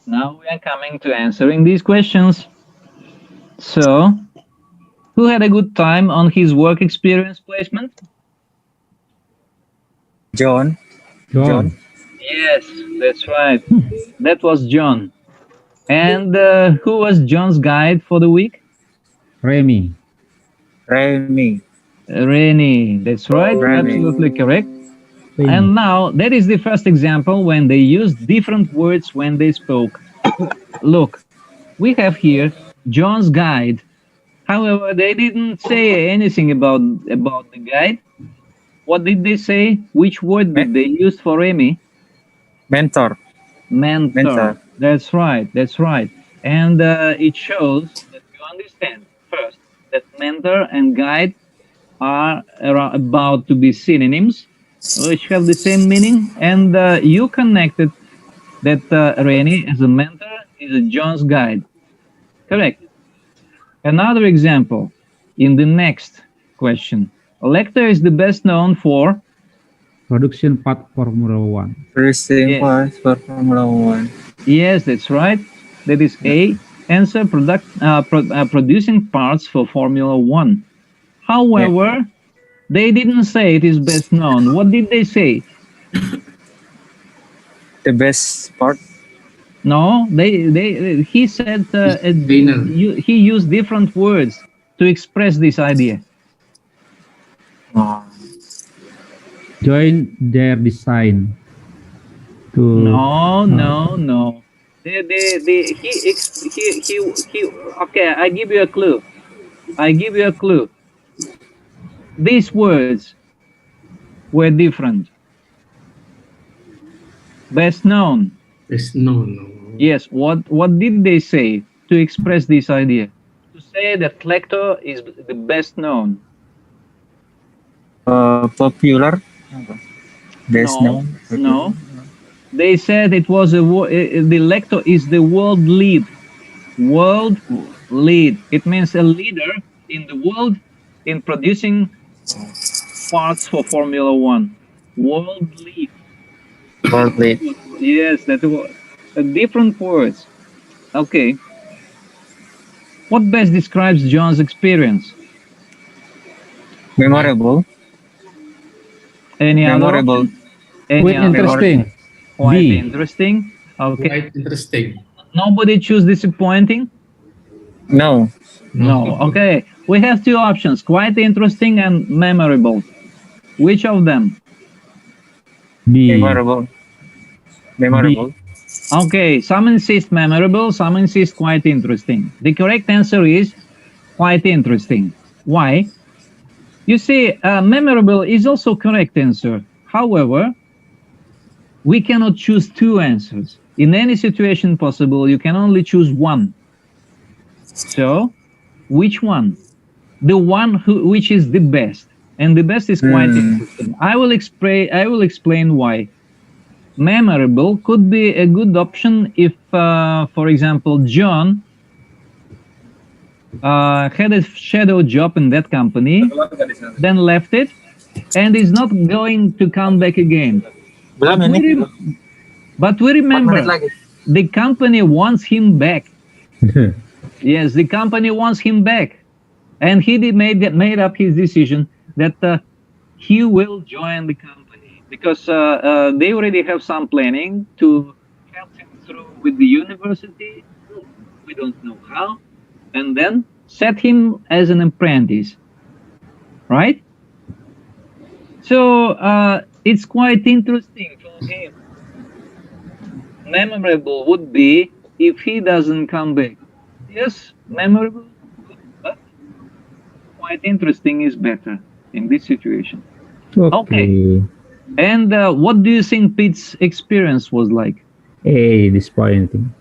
now we are coming to answering these questions. So, who had a good time on his work experience placement? John. Yes, that's right. That was John. And who was John's guide for the week? Remy. Remy. Rennie, that's right. Rennie. Absolutely correct. And now, that is the first example when they used different words when they spoke. Look, we have here John's guide. However, they didn't say anything about the guide. What did they say? Which word did they use for Remy? Mentor. Mentor. That's right. And it shows that you understand first that mentor and guide are about to be synonyms, which have the same meaning, and you connected that Reni as a mentor is a John's guide. Correct. Another example in the next question. Lecter is the best known for Production part Formula One. Racing Yeah. parts for Formula One. Yes, that's right. That is A. Answer producing parts for Formula One. However, they didn't say it is best known. What did they say? The best part. No, he said he used different words to express this idea. Join their design. To No. Okay, I give you a clue. These words were different. Best known. Best known. Yes, what did they say to express this idea? To say that Lecter is the best known. Popular. Best known. No. They said it was the Lecter is the world lead. World lead. It means a leader in the world in producing parts for Formula One. World lead. World lead. Yes, that was different words. Okay. What best describes John's experience? Memorable. Any Memorable. other? Any quite other? interesting. Quite B. interesting. Okay. Quite interesting. Nobody choose disappointing? No. No. Okay. We have two options, quite interesting and memorable. Which of them? B. Memorable. Memorable. Okay, some insist memorable, some insist quite interesting. The correct answer is quite interesting. Why? You see, memorable is also correct answer. However, we cannot choose two answers. In any situation possible, you can only choose one. So, which one? The one which is the best. And the best is quite interesting. I will explain why. Memorable could be a good option if, for example, John had a shadow job in that company, then left it, and is not going to come back again. But we remember, the company wants him back. Yes, the company wants him back. And he made up his decision that he will join the company because they already have some planning to help him through with the university. We don't know how. And then set him as an apprentice. Right? So it's quite interesting for him. Memorable would be if he doesn't come back. Yes, memorable, but quite interesting is better in this situation. Okay. And what do you think Pete's experience was like? A. Disappointing.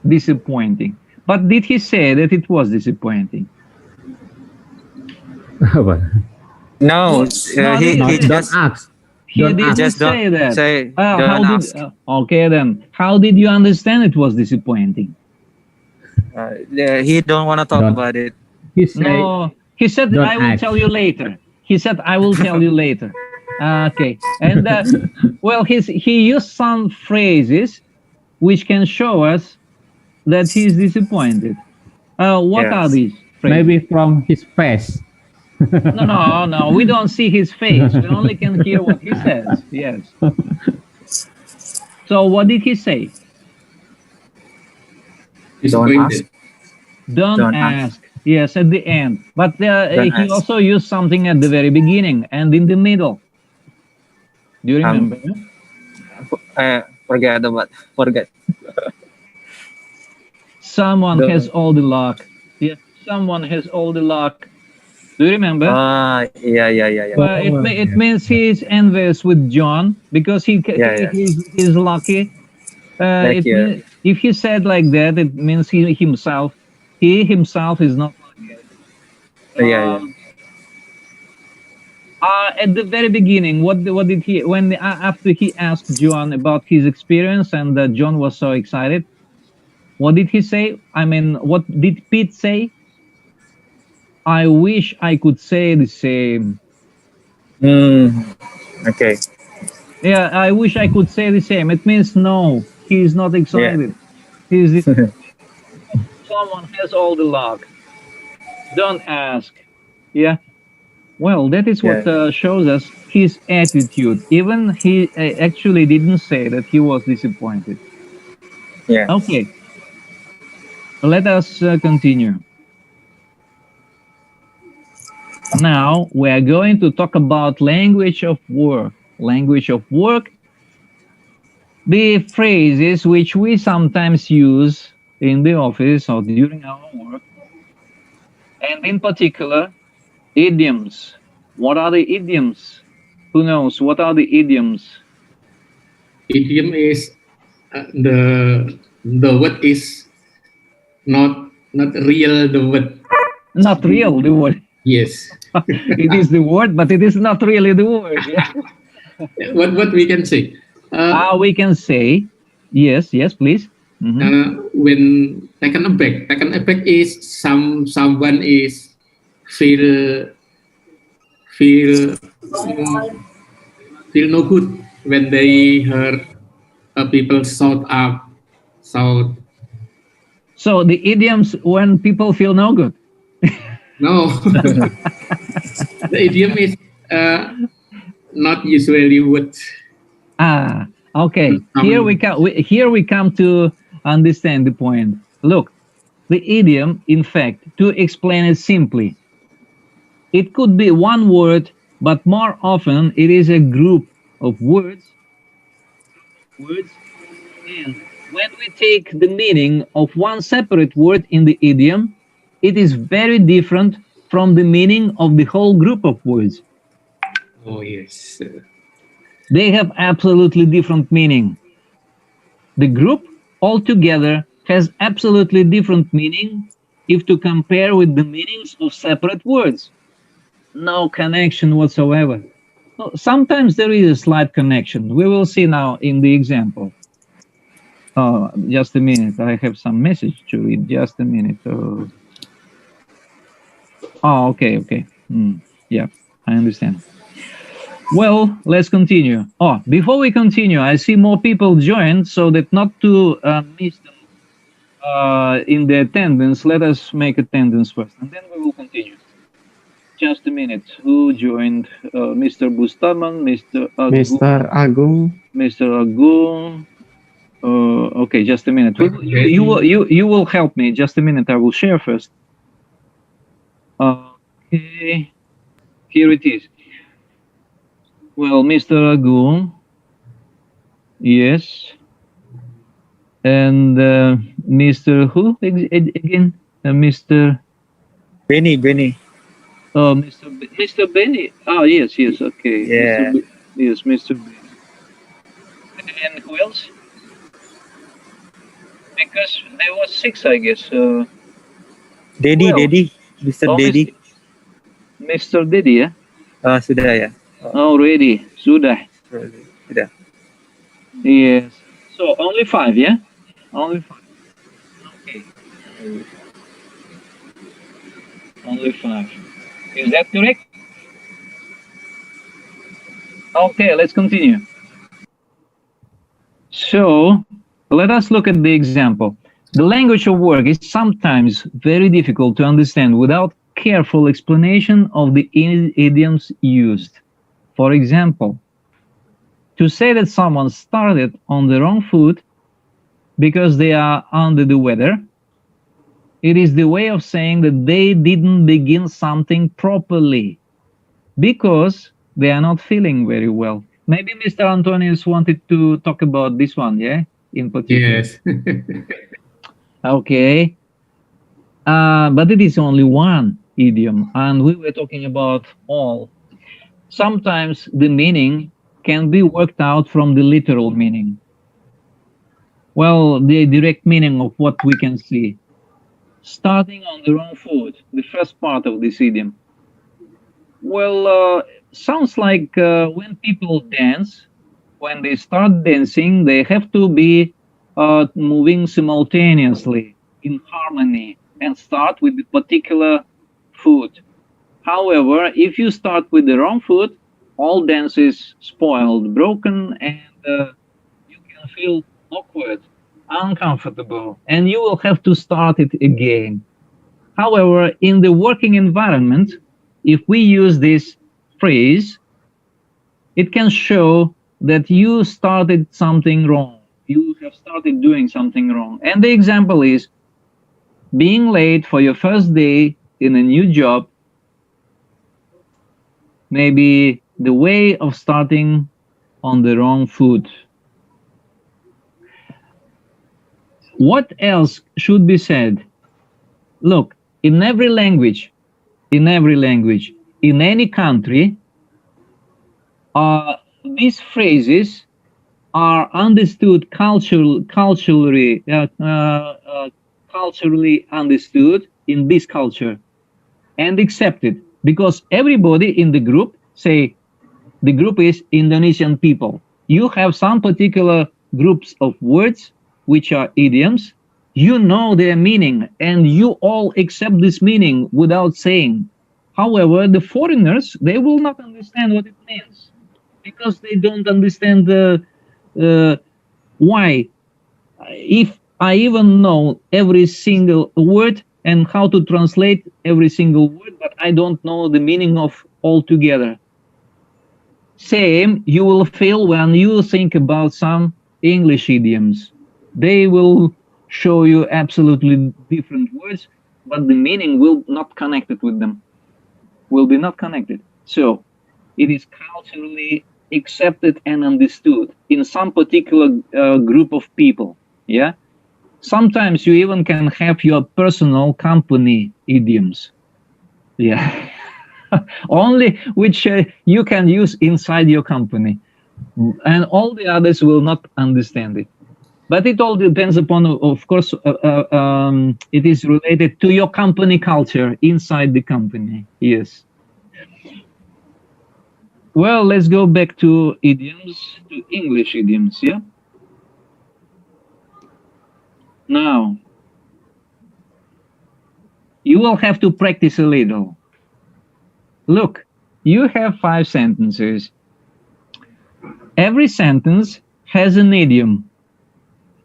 Disappointing. But did he say that it was disappointing? What? No, he Don't just ask. He Don't didn't ask. say that. say. How Don't did, ask. okay then, how did you understand it was disappointing? He don't want to talk Don't. about it. He say, No, he said, don't I will ask. tell you later. He said, I will tell you later. Okay. And, well, he used some phrases which can show us that he's disappointed. What Yes. are these phrases? maybe from his face. No, we don't see his face. We only can hear what he says. Yes. So what did he say? Disappointed. Don't ask. Yes, at the end. But he ask. also used something at the very beginning and in the middle. Do you remember? Forget. Someone The- has all the luck. Yes, someone has all the luck. Do you remember? Yeah. It means he's envious with John because Yeah. he's lucky. Like you. If he said like that, it means he himself is not lucky. Yeah. At the very beginning, what did he when after he asked John about his experience and John was so excited? What did he say? I mean, what did Pete say? I wish I could say the same. Okay. Yeah, I wish I could say the same. It means no, he is not excited. He's someone has all the luck. Don't ask. Yeah. Well, that is what shows us his attitude. Even he actually didn't say that he was disappointed. Yeah. Okay. Let us continue. Now we are going to talk about language of work. Language of work, the phrases which we sometimes use in the office or during our work, and in particular, idioms. What are the idioms? Who knows? What are the idioms? Idiom is the word is not real the word. Not real, the word. Yes. It is the word, but it is not really the word. Yeah. What we can say? We can say, yes, please. When taken aback is someone is feel feel no good when they heard people shout up, shout. So the idioms when people feel no good. No, the idiom is not usually what. Okay. Here we come to understand the point. Look, the idiom, in fact, to explain it simply, it could be one word, but more often it is a group of words. And when we take the meaning of one separate word in the idiom, it is very different from the meaning of the whole group of words. Oh, yes. They have absolutely different meaning. The group altogether has absolutely different meaning if to compare with the meanings of separate words. No connection whatsoever. Sometimes there is a slight connection. We will see now in the example. Just a minute. I have some message to read. Just a minute. Okay. Yeah, I understand. Well, let's continue. Before we continue, I see more people join, so that not to miss them in the attendance, let us make attendance first, and then we will continue. Just a minute. Who joined? Mr. Bustaman, Mr. Agung. Mr. Agung. Okay, just a minute. You will help me. Just a minute. I will share first. Okay. Here it is. Well, Mr. Agung. Yes. And Mr. who again? Mr. Benny. Oh, Mr. Benny. Oh, yes. Okay. Yeah. Mr. Benny. And who else? Because there was 6, I guess. Daddy. Mr. Daddy. Mr. Daddy, ya? Sudah ya. Already. Sudah. Sudah. Yes. So only 5, yeah? Only 5. Okay. Only 5. Is that correct? Okay, let's continue. So, let us look at the example. The language of work is sometimes very difficult to understand without careful explanation of the idioms used. For example, to say that someone started on the wrong foot because they are under the weather, it is the way of saying that they didn't begin something properly because they are not feeling very well. Maybe Mr. Antonius wanted to talk about this one, yeah? In particular. Yes. Okay. But it is only one idiom, and we were talking about all. Sometimes the meaning can be worked out from the literal meaning. Well, the direct meaning of what we can see. Starting on the wrong foot, the first part of this idiom. Well, sounds like when people dance, when they start dancing, they have to be moving simultaneously in harmony and start with the particular foot. However, if you start with the wrong foot, all dance is spoiled, broken, and you can feel awkward, uncomfortable, and you will have to start it again. However, in the working environment, if we use this phrase, it can show that you started something wrong. You have started doing something wrong. And the example is being late for your first day in a new job, maybe the way of starting on the wrong foot. What else should be said? Look, in every language, in any country, these phrases are understood culturally understood in this culture and accepted because everybody in the group, say the group is Indonesian people, you have some particular groups of words which are idioms, you know their meaning and you all accept this meaning without saying. However, the foreigners, they will not understand what it means because they don't understand the why. If I even know every single word and how to translate every single word, but I don't know the meaning of all together. Same you will feel when you think about some English idioms. They will show you absolutely different words, but the meaning will not connected with them. Will be not connected. So it is culturally accepted and understood in some particular group of people. Yeah. Sometimes you even can have your personal company idioms. Yeah. Only which you can use inside your company, and all the others will not understand it. But it all depends upon, of course, it is related to your company culture inside the company. Yes. Well, let's go back to idioms, to English idioms, yeah? Now, you will have to practice a little. Look, you have 5 sentences. Every sentence has an idiom.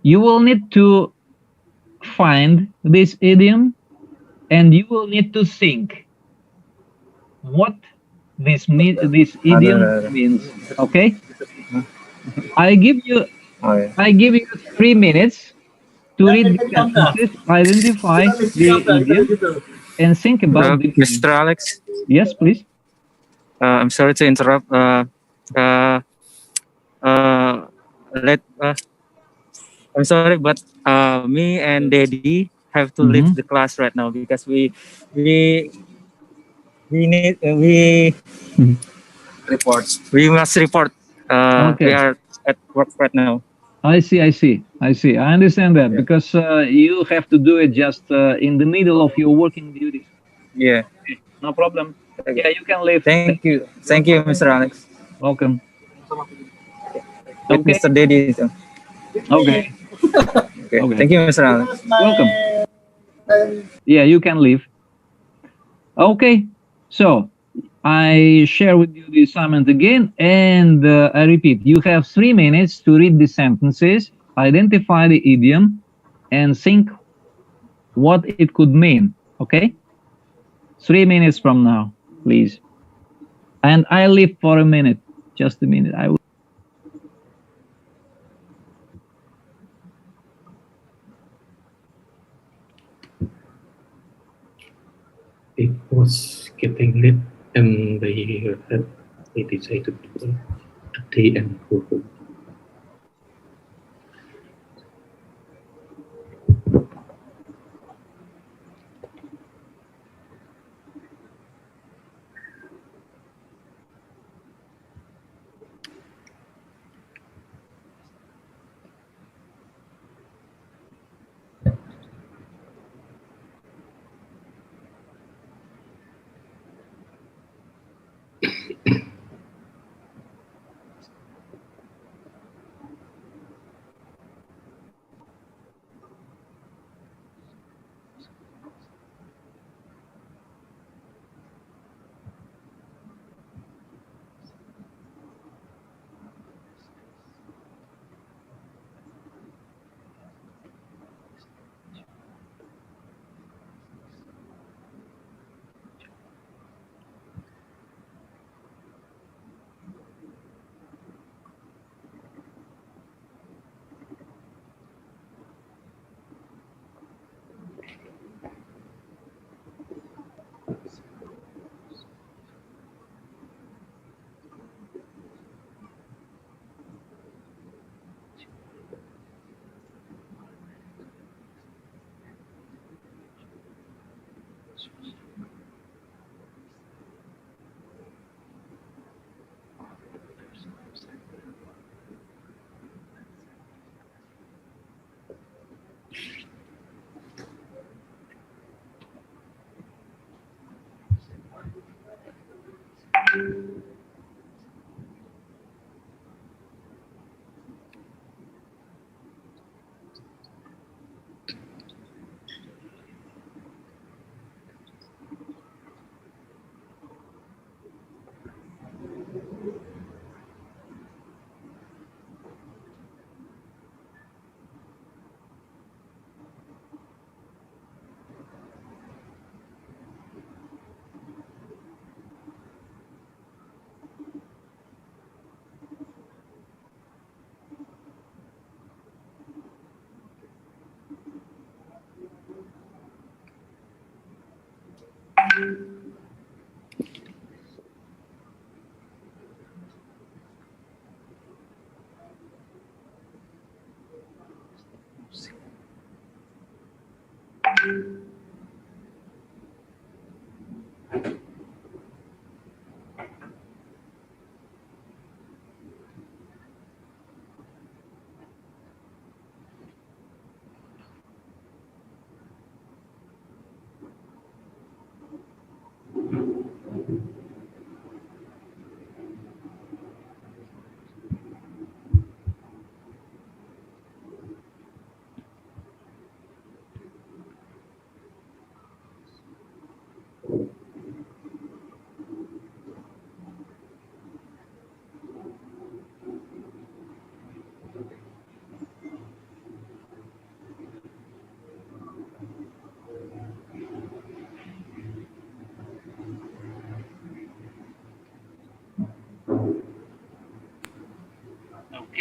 You will need to find this idiom and you will need to think what this idiom means. Okay? I give you 3 minutes to read the sentences, identify the idiom, and think about the meaning. Mr. Alex, Yes, please. I'm sorry to interrupt. Let I'm sorry, but me and Daddy have to leave the class right now because we need we must report. Okay. We are at work right now. I see. I understand that because you have to do it just in the middle of your working duties. Yeah. Okay, no problem. Yeah, you can leave. Thank you, Mr. Alex. Welcome. With Okay. Mr. Daddy. Okay. Okay. Thank you, Mr. Alex. Welcome. Yeah, you can leave. Okay. So I share with you the assignment again, and I repeat, you have 3 minutes to read the sentences, identify the idiom, and think what it could mean. Okay? 3 minutes from now, please. And I leave for a minute, just a minute. I will. It was getting late and they decided to stay and go home.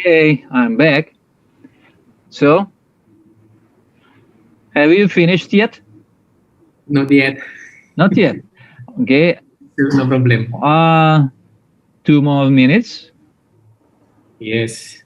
Okay, I'm back. So, have you finished yet? Not yet. Not yet. Okay. No problem. 2 more minutes. Yes.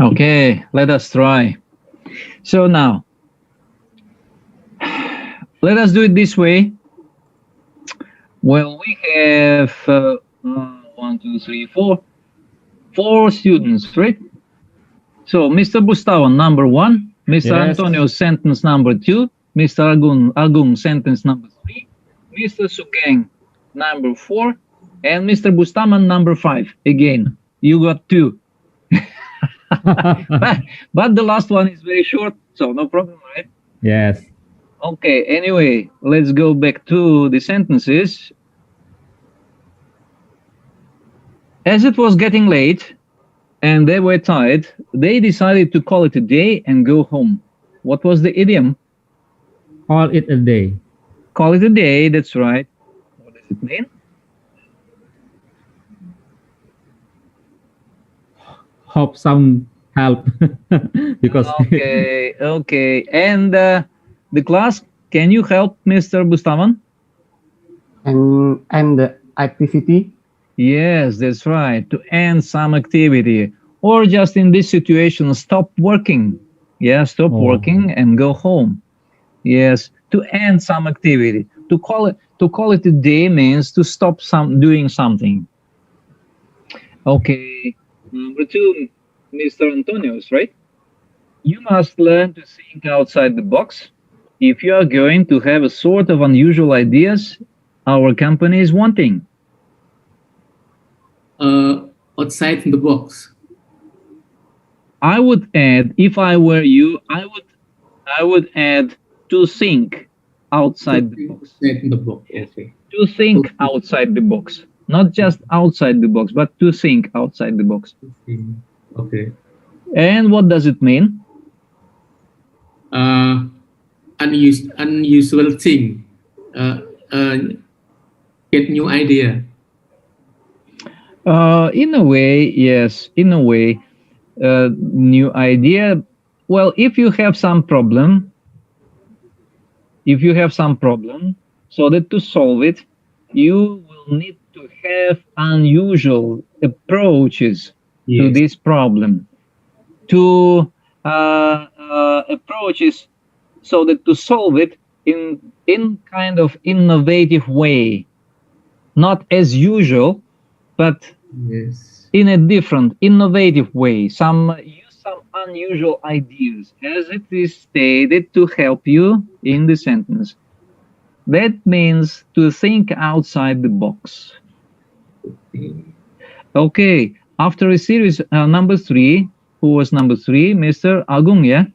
Okay, let us try. So now, let us do it this way. Well, we have 1, 2, 3, 4, 4 students, right? So, Mr. Bustawan, number 1, Mr. Yes. Antonio, sentence number 2, Mr. Agung, sentence number 3, Mr. Sugeng, number 4, and Mr. Bustaman, number 5. Again, you got 2. but the last one is very short, so no problem, right? Yes. Okay, anyway, let's go back to the sentences. As it was getting late and they were tired, they decided to call it a day and go home. What was the idiom? Call it a day. Call it a day, that's right. What does it mean? Hope some help because Okay. And the class, can you help Mr. Bustaman? And the activity. Yes, that's right. To end some activity, or just in this situation, stop working. Yeah, stop working and go home. Yes, to end some activity. To call it a day means to stop doing something. Okay. Number two, Mr. Antonios, right? You must learn to think outside the box if you are going to have a sort of unusual ideas our company is wanting. Outside the box. I would add, if I were you, I would add to think outside the box. Outside the box. Okay. To think outside the box. Not just outside the box, but to think outside the box. Okay. And what does it mean? Unusual thing. Get new idea. In a way, yes. In a way, new idea. Well, if you have some problem, so that to solve it, you will need to have unusual approaches to this problem. To approaches so that to solve it in kind of innovative way, not as usual, but in a different, innovative way. Use some unusual ideas, as it is stated, to help you in the sentence. That means to think outside the box. Okay, after a series, number three, who was number three? Mr. Agung, yeah?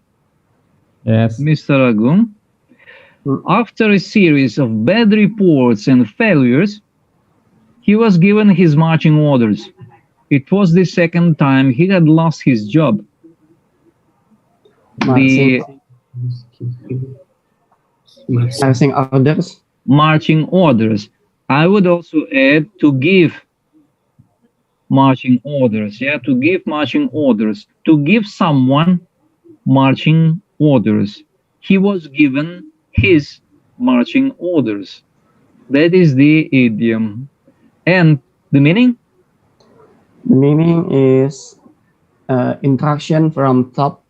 Yes. Mr. Agung. After a series of bad reports and failures, he was given his marching orders. It was the second time he had lost his job. Marching orders. Marching orders. I would also add to give marching orders. Yeah, to give marching orders. To give someone marching orders. He was given his marching orders. That is the idiom. And the meaning? The meaning is instruction from top,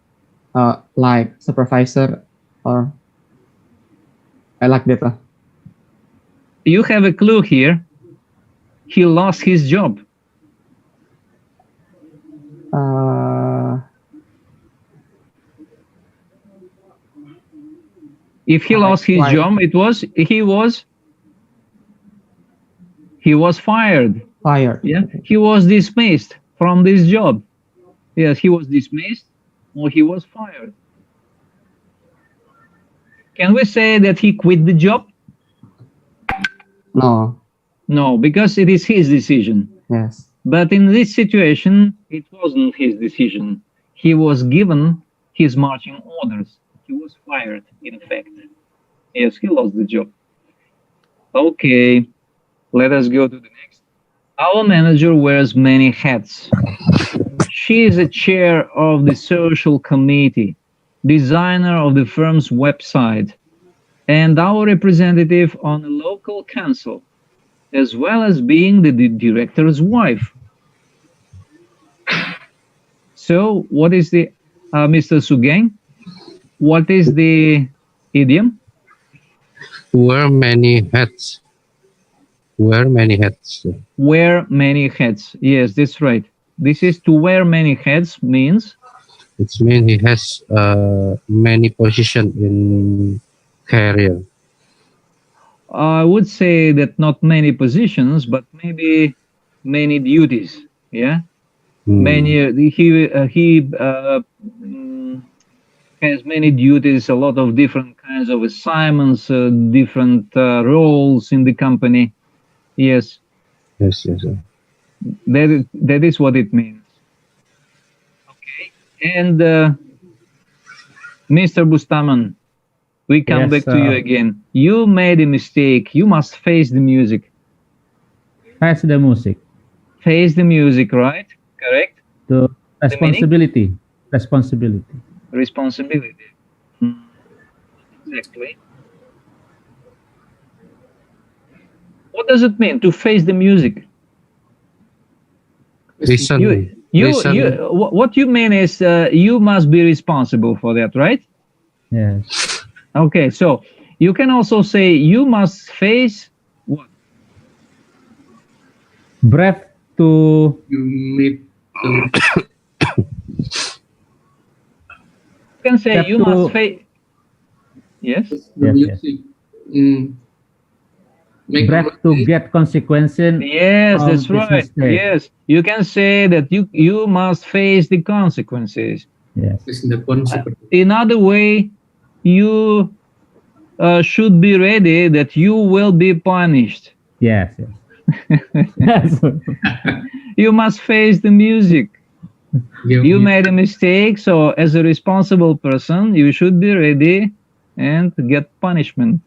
like supervisor, or I like that. You have a clue here. He lost his job. If he lost his job, he was fired. Yeah, he was dismissed from this job. Yes, he was dismissed or he was fired. Can we say that he quit the job? No. No, because it is his decision. Yes. But in this situation, it wasn't his decision. He was given his marching orders. He was fired, in fact. Yes, he lost the job. Okay, let us go to the next. Our manager wears many hats. She is a chair of the social committee, designer of the firm's website, and our representative on the local council, as well as being the director's wife. So, what is the, Mr. Sugeng, what is the idiom? Wear many hats. Wear many hats. Wear many hats. Yes, that's right. This is to wear many hats means? It means he has many positions in career. I would say that not many positions, but maybe many duties. Yeah, many. He has many duties, a lot of different kinds of assignments, different roles in the company. Yes. Yes, yes, sir. That is what it means. Okay. And Mr. Bustaman, we come back to you again. You made a mistake. You must face the music. Face the music. Face the music, right? Correct? The responsibility. Responsibility. Responsibility. Exactly. What does it mean to face the music? Listen. What you mean is you must be responsible for that, right? Yes. Okay, so you can also say you must face what? Brave to You can say Step you two. must face. Yes. The Yes, music. Make Breath to get consequences. Yes, from that's this right. mistake. Yes, you can say that you must face the consequences. Yes. It's the consequence. In other way, you should be ready that you will be punished. Yes. Yes. You must face the music. You made a mistake, so as a responsible person, you should be ready and get punishment.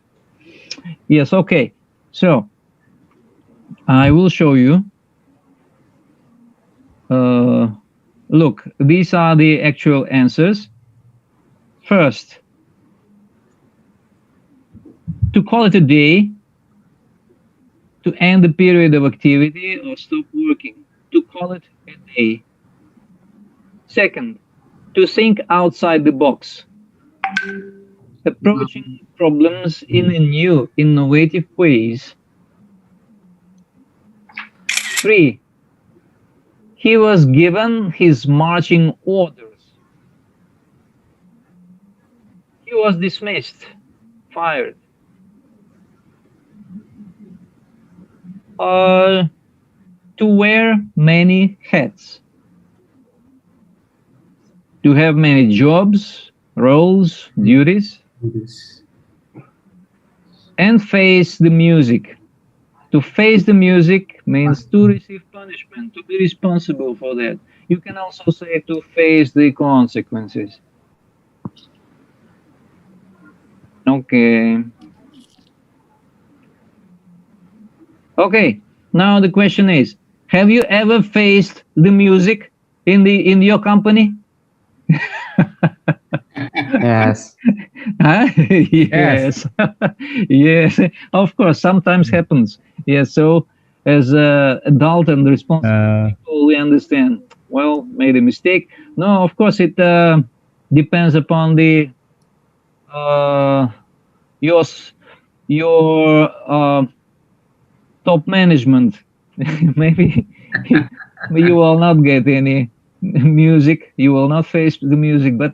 Yes, okay. So I will show you. Look, these are the actual answers. First, to call it a day, to end the period of activity or stop working, to call it a day. Second, to think outside the box, approaching problems in a new, innovative ways. 3, he was given his marching orders. He was dismissed, fired. To wear many hats. To have many jobs, roles, duties. And face the music. To face the music means to receive punishment, to be responsible for that. You can also say to face the consequences. Okay. Okay, now the question is, have you ever faced the music in your company? Yes. Huh? Yes. Yes, of course, sometimes happens. Yes, so as adult and responsible people, we understand, well, made a mistake. No, of course, it depends upon the your top management. Maybe you will not get any music, you will not face the music, but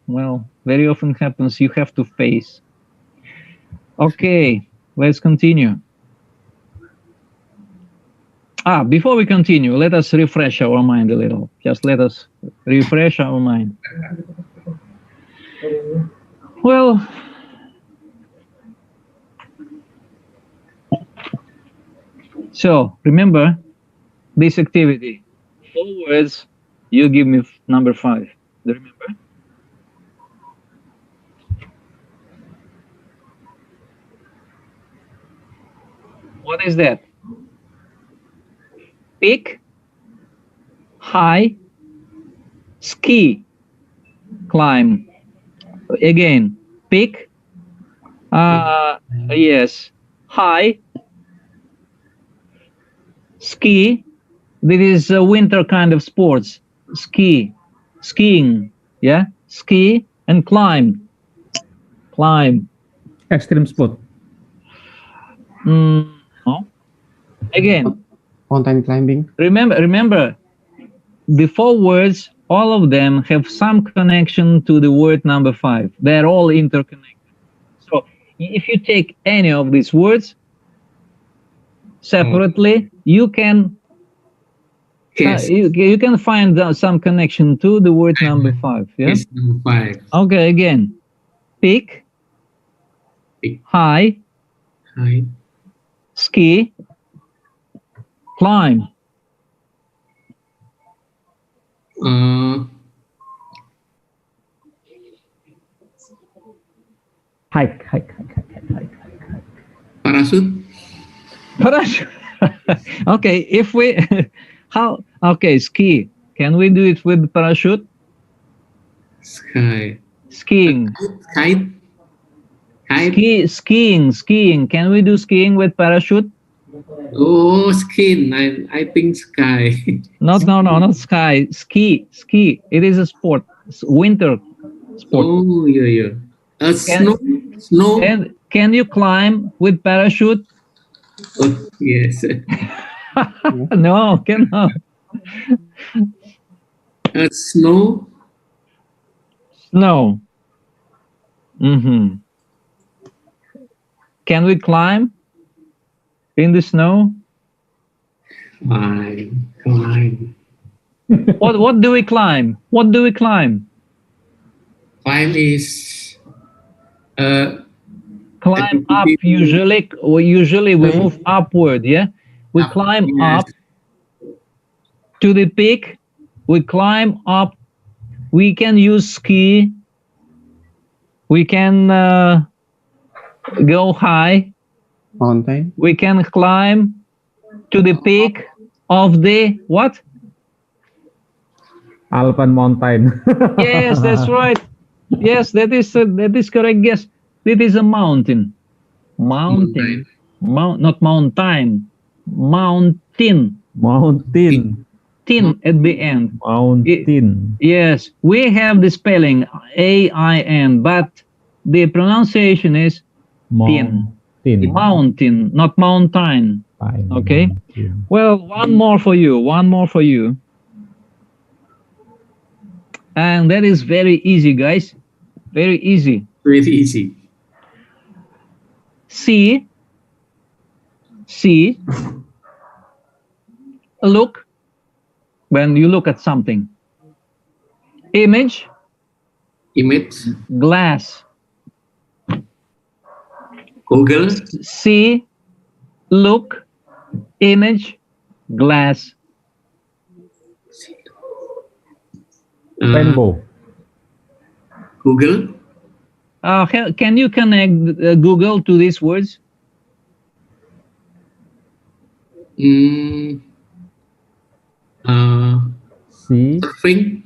well, very often happens, you have to face. Okay, let's continue. Before we continue, let us refresh our mind a little. Just let us refresh our mind. Well, so remember this activity. 4 words, you give me number 5. Do you remember? What is that? Pick, high, ski, climb. Again, pick, yes, high, ski. This is a winter kind of sports. Skiing, yeah, ski and climb. Extreme sport. No. Again, mountain climbing. Remember, the 4 words, all of them have some connection to the word number 5. They're all interconnected. So if you take any of these words separately, you can you can find some connection to the word number 5. Yeah. Yes, number 5. Okay. Again, pick, high, ski, climb. Hike. Parachute. Okay, if we okay, ski. Can we do it with parachute? Skiing. Kite. Skiing. Can we do skiing with parachute? Oh, skin. I think sky. No, not sky. Ski. It is a sport. It's winter sport. Oh, yeah. Snow. And can you climb with parachute? Oh, yes. No, cannot. Snow. Snow. Mm-hmm. Can we climb in the snow? Climb. What do we climb? What do we climb? Climb is Climb up usually. Usually we move upward. Yeah, we climb up to the peak. We climb up. We can use ski. We can go high. Mountain. We can climb to the peak of the what? Alpen mountain. Yes, that's right. Yes, that is correct. Yes, it is a mountain. Mountain. Not mountain. Mountain. Mountain. Tin at the end. Mountain. Yes, we have the spelling AIN, but the pronunciation is tin. Mountain, not mountain. Okay. Well, one more for you. One more for you. And that is very easy, guys. Very easy. Very easy. See. Look. When you look at something. Image. Glass. Google. See. Look. Image. Glass. Rainbow. Google. Can you connect Google to these words? See. Surfing.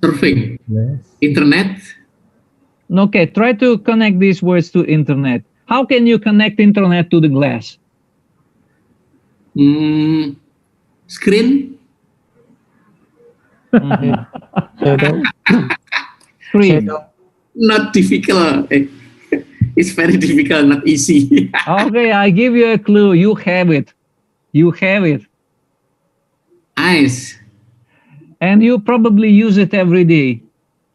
Surfing. Yes. Internet. Okay, try to connect these words to internet. How can you connect internet to the glass? Screen. Screen. Not difficult. It's very difficult, not easy. Okay, I give you a clue. You have it. You have it. Eyes. And you probably use it every day.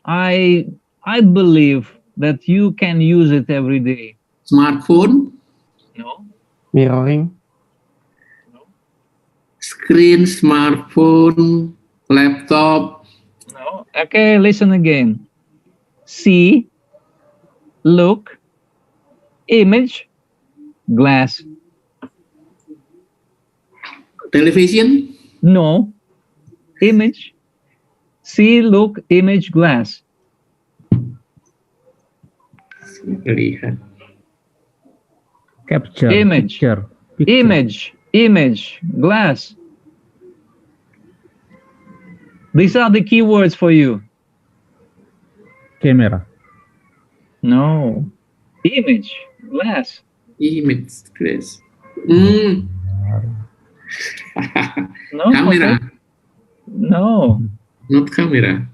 I believe that you can use it every day. Smartphone. No. Mirroring. Screen, smartphone, laptop. No. Okay, listen again. See, look, image, glass. Television. No. Image. See, look, image, glass. Lihat. Capture. Image. Picture. Image, glass. These are the keywords for you. Camera. No. Image, glass. Image, glass. No. Camera. Okay. No. Not camera.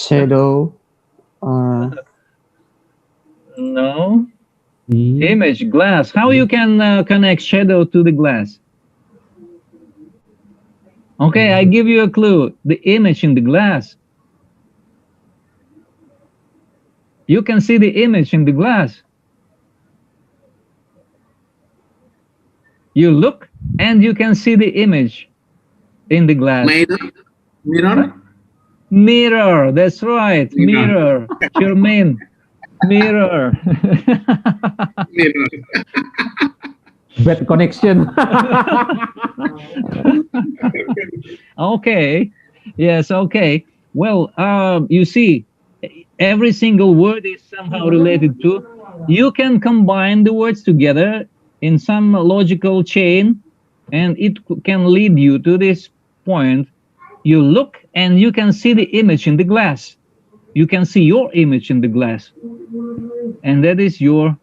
Shadow. No. Image, glass. How you can connect shadow to the glass? Okay, I give you a clue. The image in the glass. You can see the image in the glass. You look and you can see the image in the glass. Mirror. Mirror, that's right. Mirror. Jermaine. Mirror. Mirror. Bad connection. Okay. Yes, okay. Well, you see, every single word is somehow related to. You can combine the words together in some logical chain, and it can lead you to this point. You look and you can see the image in the glass. You can see your image in the glass. And that is your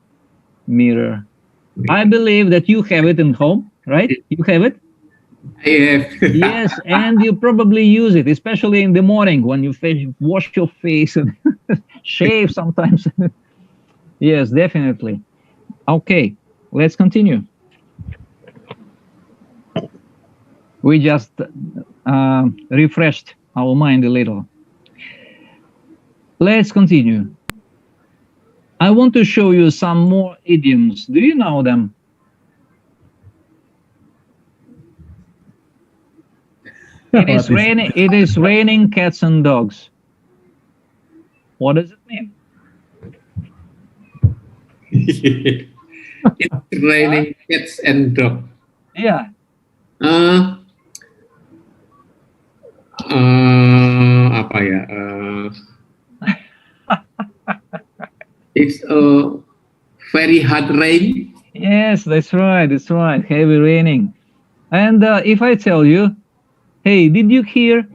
mirror. I believe that you have it in home, right? You have it? I have. Yes, and you probably use it, especially in the morning when you wash your face and shave sometimes. Yes, definitely. Okay, let's continue. We just refreshed our mind a little. Let's continue. I want to show you some more idioms. Do you know them? It is raining. It is raining cats and dogs. What does it mean? It's raining cats and dog. Yeah. Apa ya? It's a very hard rain. Yes, that's right. That's right. Heavy raining. And if I tell you, hey, did you hear?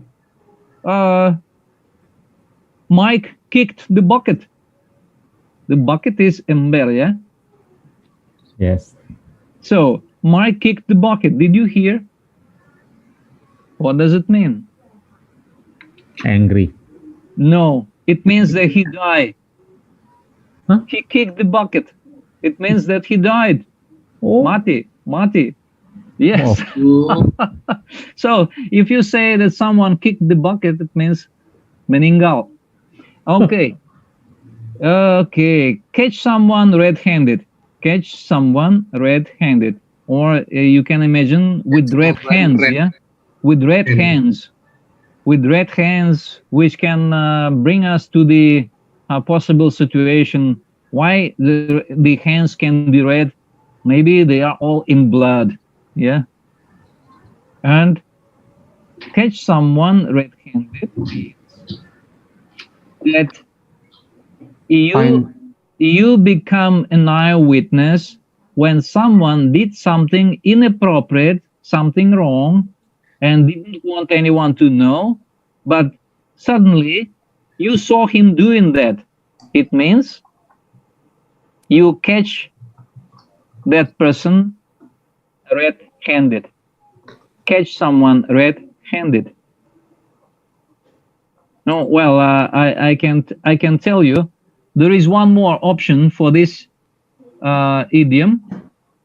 Mike kicked the bucket. The bucket is ember, yeah? Yes. So, Mike kicked the bucket. Did you hear? What does it mean? Angry. No, it means that he died. Huh? He kicked the bucket. It means that he died. Oh. Mati. Yes. Oh. So, if you say that someone kicked the bucket, it means meninggal. Okay. Okay. Catch someone red-handed. Catch someone red-handed. Or you can imagine with red hands, yeah? With red hands. With red hands, which can bring us to the possible situation. Why the hands can be red? Maybe they are all in blood, yeah? And catch someone red-handed means that you become an eyewitness when someone did something inappropriate, something wrong, and didn't want anyone to know, but suddenly you saw him doing that. It means you catch that person red-handed. Catch someone red-handed. No, well, I can tell you, there is one more option for this idiom.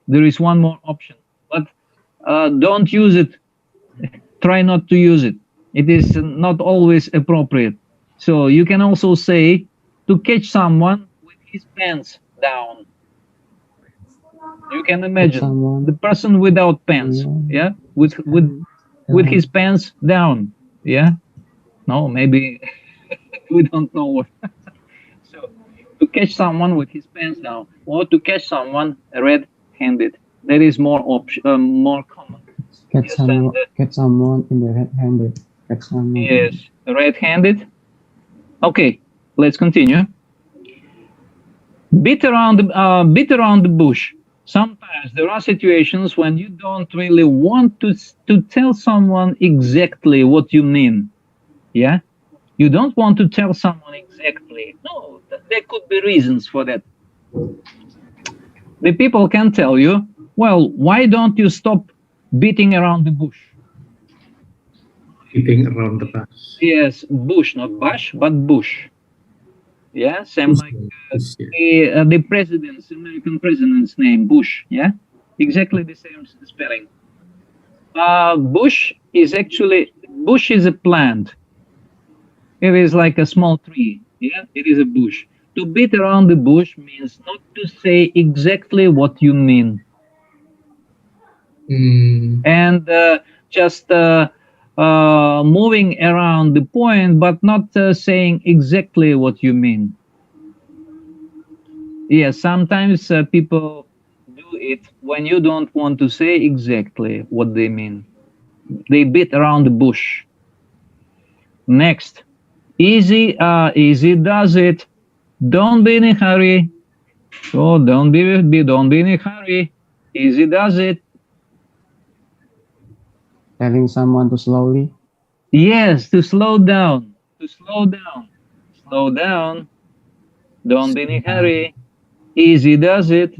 There is one more option, but don't use it. Try not to use it. It is not always appropriate. So you can also say to catch someone with his pants down. You can imagine the person without pants, yeah, with his pants down, yeah. No, maybe we don't know what. So to catch someone with his pants down, or to catch someone red-handed, that is more more common. Catch someone in the red-handed. Catch someone. Yes, red-handed. Okay, let's continue. Beat around the bush. Sometimes there are situations when you don't really want to tell someone exactly what you mean. Yeah, you don't want to tell someone exactly. No, there could be reasons for that. The people can tell you, well, why don't you stop beating around the bush? Beating around the bush. Yes, bush, not bush, but bush. Yeah, same like the president's, American president's name, Bush. Yeah, exactly the same spelling. Bush is a plant. It is like a small tree. Yeah, it is a bush. To beat around the bush means not to say exactly what you mean. And just moving around the point, but not saying exactly what you mean. Yeah, sometimes people do it when you don't want to say exactly what they mean. They beat around the bush. Next, easy does it. Don't be in a hurry. Oh, don't be in a hurry. Easy does it. Telling someone to slowly. Yes, to slow down. To slow down. Slow down. Don't be in a hurry. Easy does it.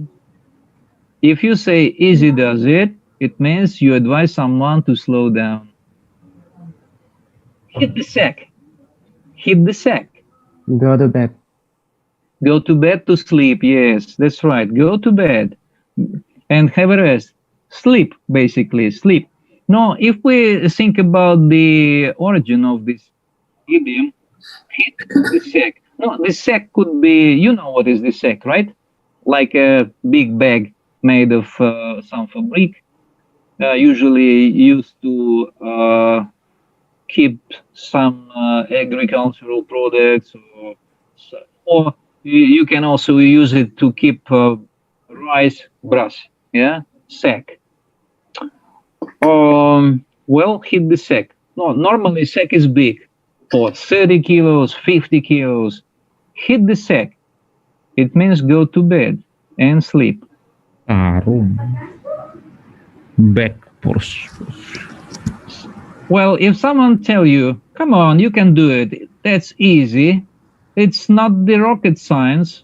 If you say easy does it, it means you advise someone to slow down. Hit the sack. Hit the sack. Go to bed. Go to bed to sleep. Yes, that's right. Go to bed and have a rest. Sleep, basically. Sleep. No, if we think about the origin of this idiom, hit the sack. No, the sack could be, you know what is the sack, right? Like a big bag made of some fabric, usually used to keep some agricultural products, or you can also use it to keep rice, brass, yeah, sack. Well, hit the sack. No, normally sack is big, for 30 kilos, 50 kilos. Hit the sack. It means go to bed and sleep. Tarung. Back push. Well, if someone tell you, come on, you can do it, that's easy. It's not the rocket science.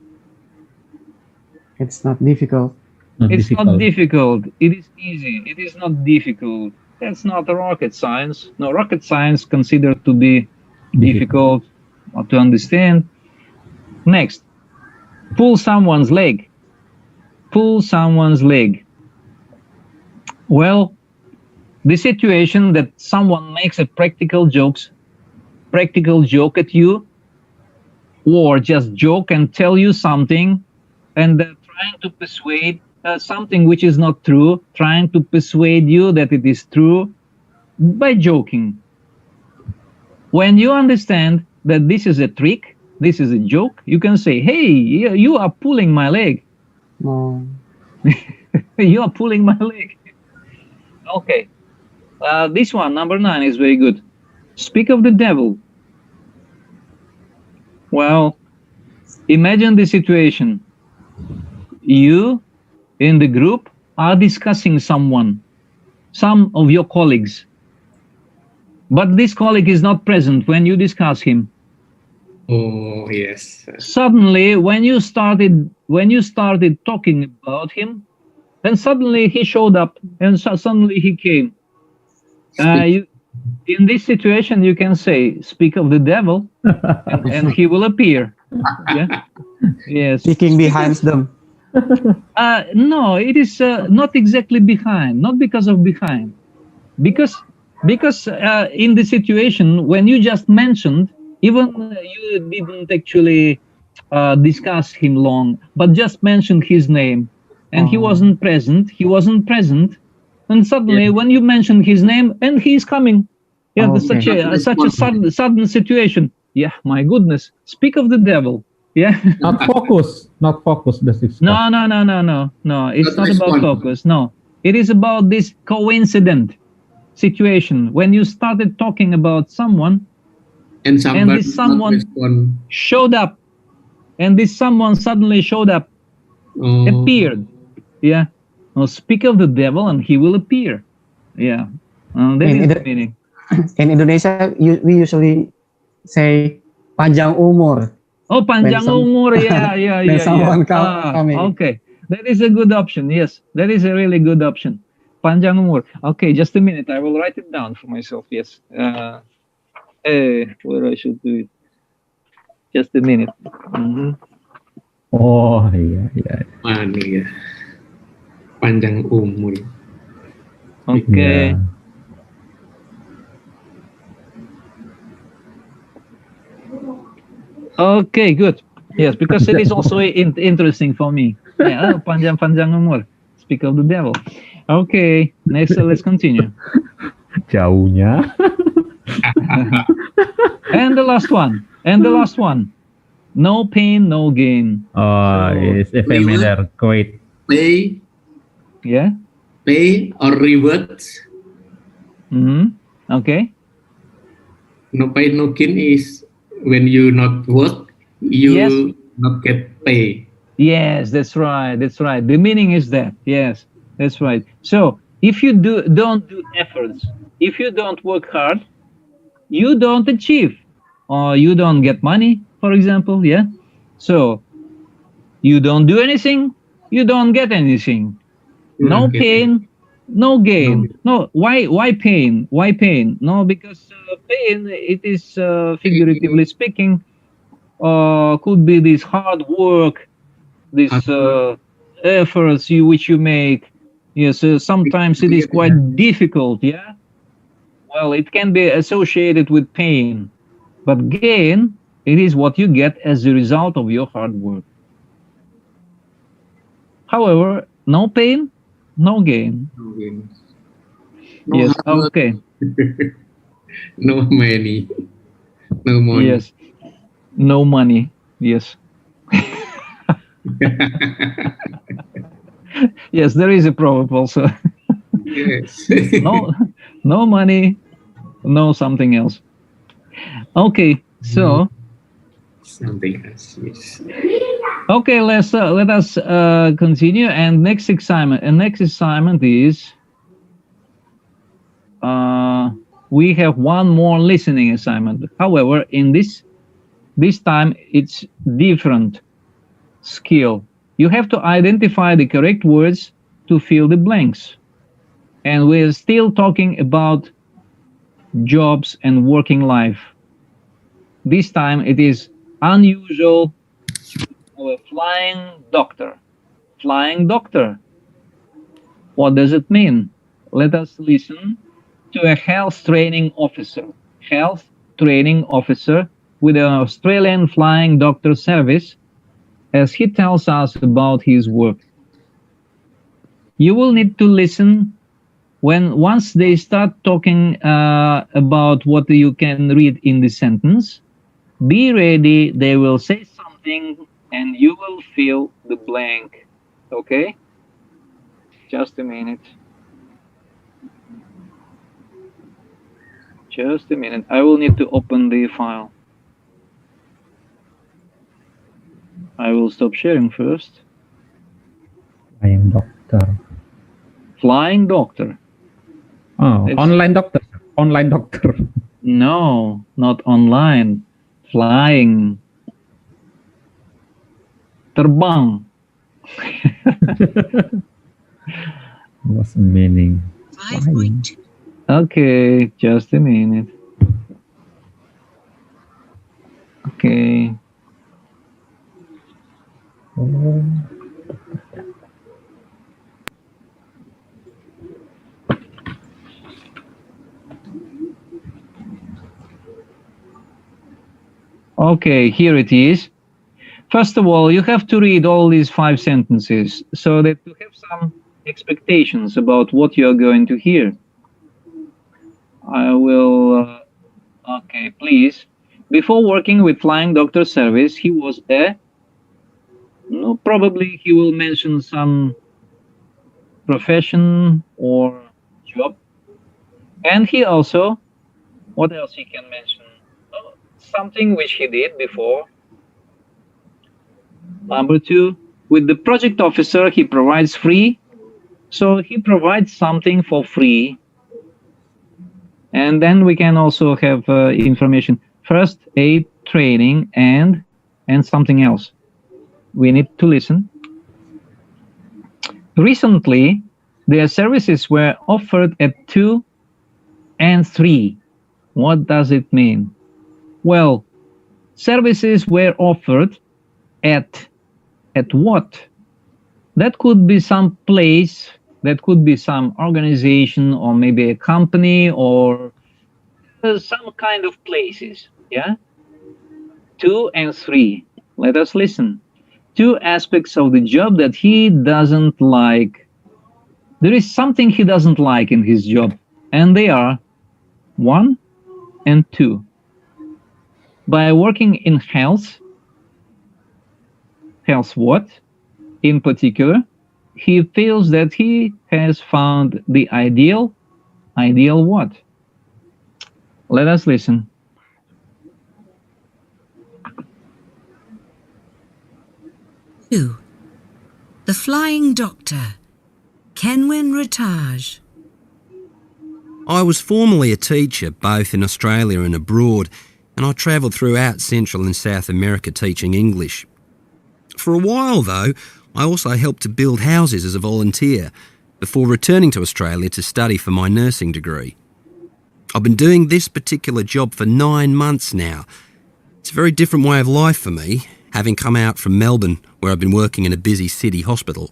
It's not difficult. It's not difficult. It is easy. It is not difficult. That's not a rocket science. No, rocket science considered to be difficult to understand. Next, pull someone's leg. Pull someone's leg. Well, the situation that someone makes a practical joke at you, or just joke and tell you something, and trying to persuade something which is not true, trying to persuade you that it is true by joking. When you understand that this is a trick, this is a joke, you can say, hey, you are pulling my leg. No. You are pulling my leg. Okay. This one, number 9, is very good. Speak of the devil. Well, imagine the situation. You in the group are discussing someone, some of your colleagues, but this colleague is not present when you discuss him. Oh, yes. Suddenly, when you started talking about him, then suddenly he showed up, and suddenly he came. In this situation, you can say, "Speak of the devil," and he will appear. Yeah. Yes. Speaking behind them. No, it is not exactly behind. Not because of behind, because in the situation when you just mentioned, even you didn't actually discuss him long, but just mentioned his name, and he wasn't present. And suddenly, when you mention his name, and he's coming, yeah, such a sudden situation. Yeah, my goodness. Speak of the devil. Yeah. Not focus. The six. No. It's not about focus. No, it is about this coincident situation when you started talking about someone, and this someone showed up, and this someone suddenly showed up, appeared. Yeah. Now speak of the devil and he will appear. Yeah. That is the meaning. In Indonesia, we usually say panjang umur. Oh, panjang umur. Yeah. When someone coming. Okay. That is a good option. Yes. That is a really good option. Panjang umur. Okay, just a minute. I will write it down for myself. Yes. Where I should do it. Just a minute. Oh, iya. Ini ya. Panjang umur. Okay. Yeah. Okay, good. Yes, because it is also interesting for me. Yeah, panjang umur. Speak of the devil. Okay, next, let's continue. Jauhnya. And the last one. No pain, no gain. Oh, it's a familiar quote. Pay. Yeah. Pay or reward. Okay. No pay, no gain is when you not work, you not get pay. Yes, that's right. The meaning is that. Yes, that's right. So if you don't do efforts, if you don't work hard, you don't achieve, or you don't get money, for example. Yeah. So you don't do anything, you don't get anything. No pain, no gain. No. Why pain? Why pain? No, because pain, it is figuratively speaking, could be this hard work, this efforts which you make, Yes, sometimes it is quite difficult, yeah? Well, it can be associated with pain, but gain, it is what you get as a result of your hard work. However, no pain, no gain. No gain. No Yes, hard work. okay. No money. No money. Yes, no money. Yes. Yes, there is a proverb also. Yes. No money, no something else. Okay, so Something else. Yes. okay, let us continue. And next assignment is we have one more listening assignment. However, in this time it's different skill. You have to identify the correct words to fill the blanks. And we're still talking about jobs and working life. This time it is unusual of a flying doctor. Flying doctor. What does it mean? Let us listen to a health training officer. Health training officer with an Australian flying doctor service as he tells us about his work. You will need to listen once they start talking about what you can read in the sentence. Be ready, they will say something and you will fill the blank. Okay? Just a minute. Just a minute. I will need to open the file. I will stop sharing first. Flying doctor. Flying doctor. Oh, online doctor. Online doctor. No, not online. Flying. Terbang. What's the meaning? Flying. Okay, just a minute. Okay. Okay, here it is. First of all, you have to read all these 5 sentences so that you have some expectations about what you are going to hear. I will... okay, please. Before working with Flying Doctor Service, he was a... No, probably he will mention some profession or job. And he also... What else he can mention? Something which he did before. Number 2, with the project officer, he provides free. So he provides something for free. And then we can also have information. First aid training and something else. We need to listen. Recently, their services were offered at 2 and 3. What does it mean? Well, services were offered at what? That could be some place, that could be some organization, or maybe a company, or some kind of places, yeah? 2 and 3. Let us listen. 2 aspects of the job that he doesn't like. There is something he doesn't like in his job, and they are 1 and 2. By working in health what? In particular, he feels that he has found the ideal what? Let us listen. Two. The Flying Doctor. Kenwyn Rataj. I was formerly a teacher both in Australia and abroad, and I travelled throughout Central and South America teaching English. For a while, though, I also helped to build houses as a volunteer before returning to Australia to study for my nursing degree. I've been doing this particular job for 9 months now. It's a very different way of life for me, having come out from Melbourne, where I've been working in a busy city hospital.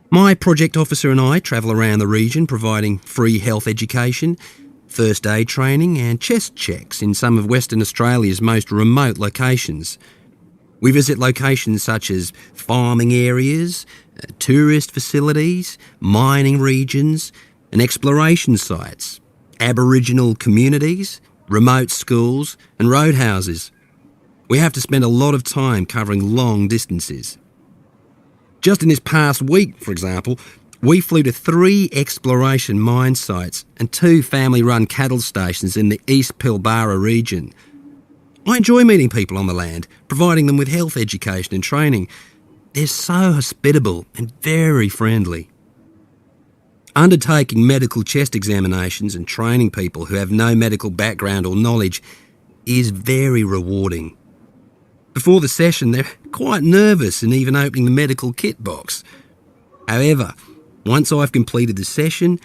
My project officer and I travel around the region providing free health education, first aid training and chest checks in some of Western Australia's most remote locations. We visit locations such as farming areas, tourist facilities, mining regions and exploration sites, Aboriginal communities, remote schools and roadhouses. We have to spend a lot of time covering long distances. Just in this past week, for example, we flew to 3 exploration mine sites and 2 family-run cattle stations in the East Pilbara region. I enjoy meeting people on the land, providing them with health education and training. They're so hospitable and very friendly. Undertaking medical chest examinations and training people who have no medical background or knowledge is very rewarding. Before the session, they're quite nervous and even opening the medical kit box. However, once I've completed the session,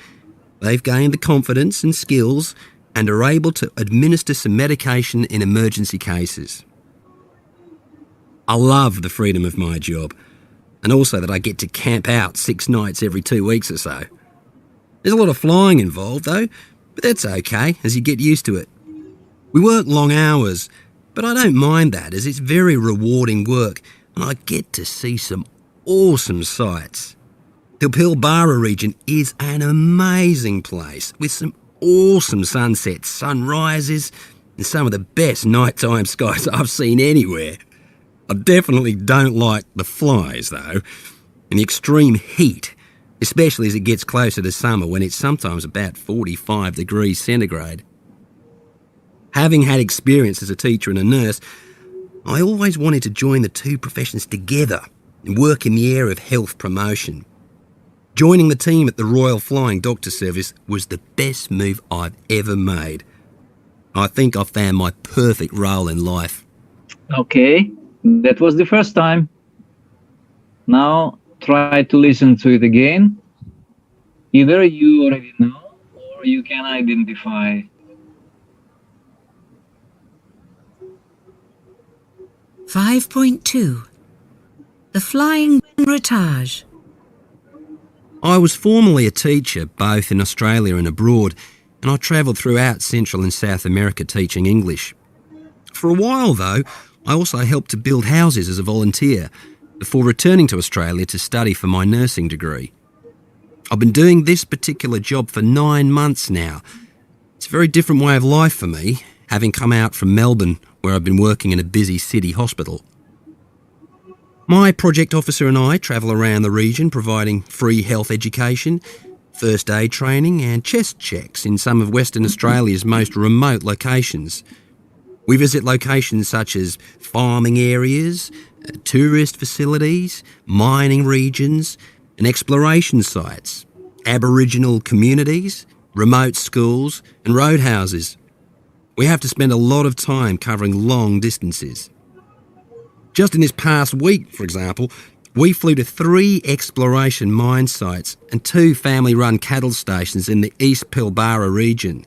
they've gained the confidence and skills and are able to administer some medication in emergency cases. I love the freedom of my job, and also that I get to camp out 6 nights every 2 weeks or so. There's a lot of flying involved though, but that's okay as you get used to it. We work long hours, but I don't mind that as it's very rewarding work and I get to see some awesome sights. The Pilbara region is an amazing place with some awesome sunsets, sunrises and some of the best nighttime skies I've seen anywhere. I definitely don't like the flies though, and the extreme heat, especially as it gets closer to summer when it's sometimes about 45 degrees centigrade. Having had experience as a teacher and a nurse, I always wanted to join the 2 professions together and work in the area of health promotion. Joining the team at the Royal Flying Doctor Service was the best move I've ever made. I think I found my perfect role in life. Okay, that was the first time. Now try to listen to it again. Either you already know or you can identify. 5.2. The Flying Retage. I was formerly a teacher both in Australia and abroad, and I travelled throughout Central and South America teaching English. For a while though, I also helped to build houses as a volunteer before returning to Australia to study for my nursing degree. I've been doing this particular job for 9 months now. It's a very different way of life for me, having come out from Melbourne where I've been working in a busy city hospital. My project officer and I travel around the region providing free health education, first aid training and chest checks in some of Western Australia's most remote locations. We visit locations such as farming areas, tourist facilities, mining regions and exploration sites, Aboriginal communities, remote schools and roadhouses. We have to spend a lot of time covering long distances. Just in this past week, for example, we flew to 3 exploration mine sites and 2 family-run cattle stations in the East Pilbara region.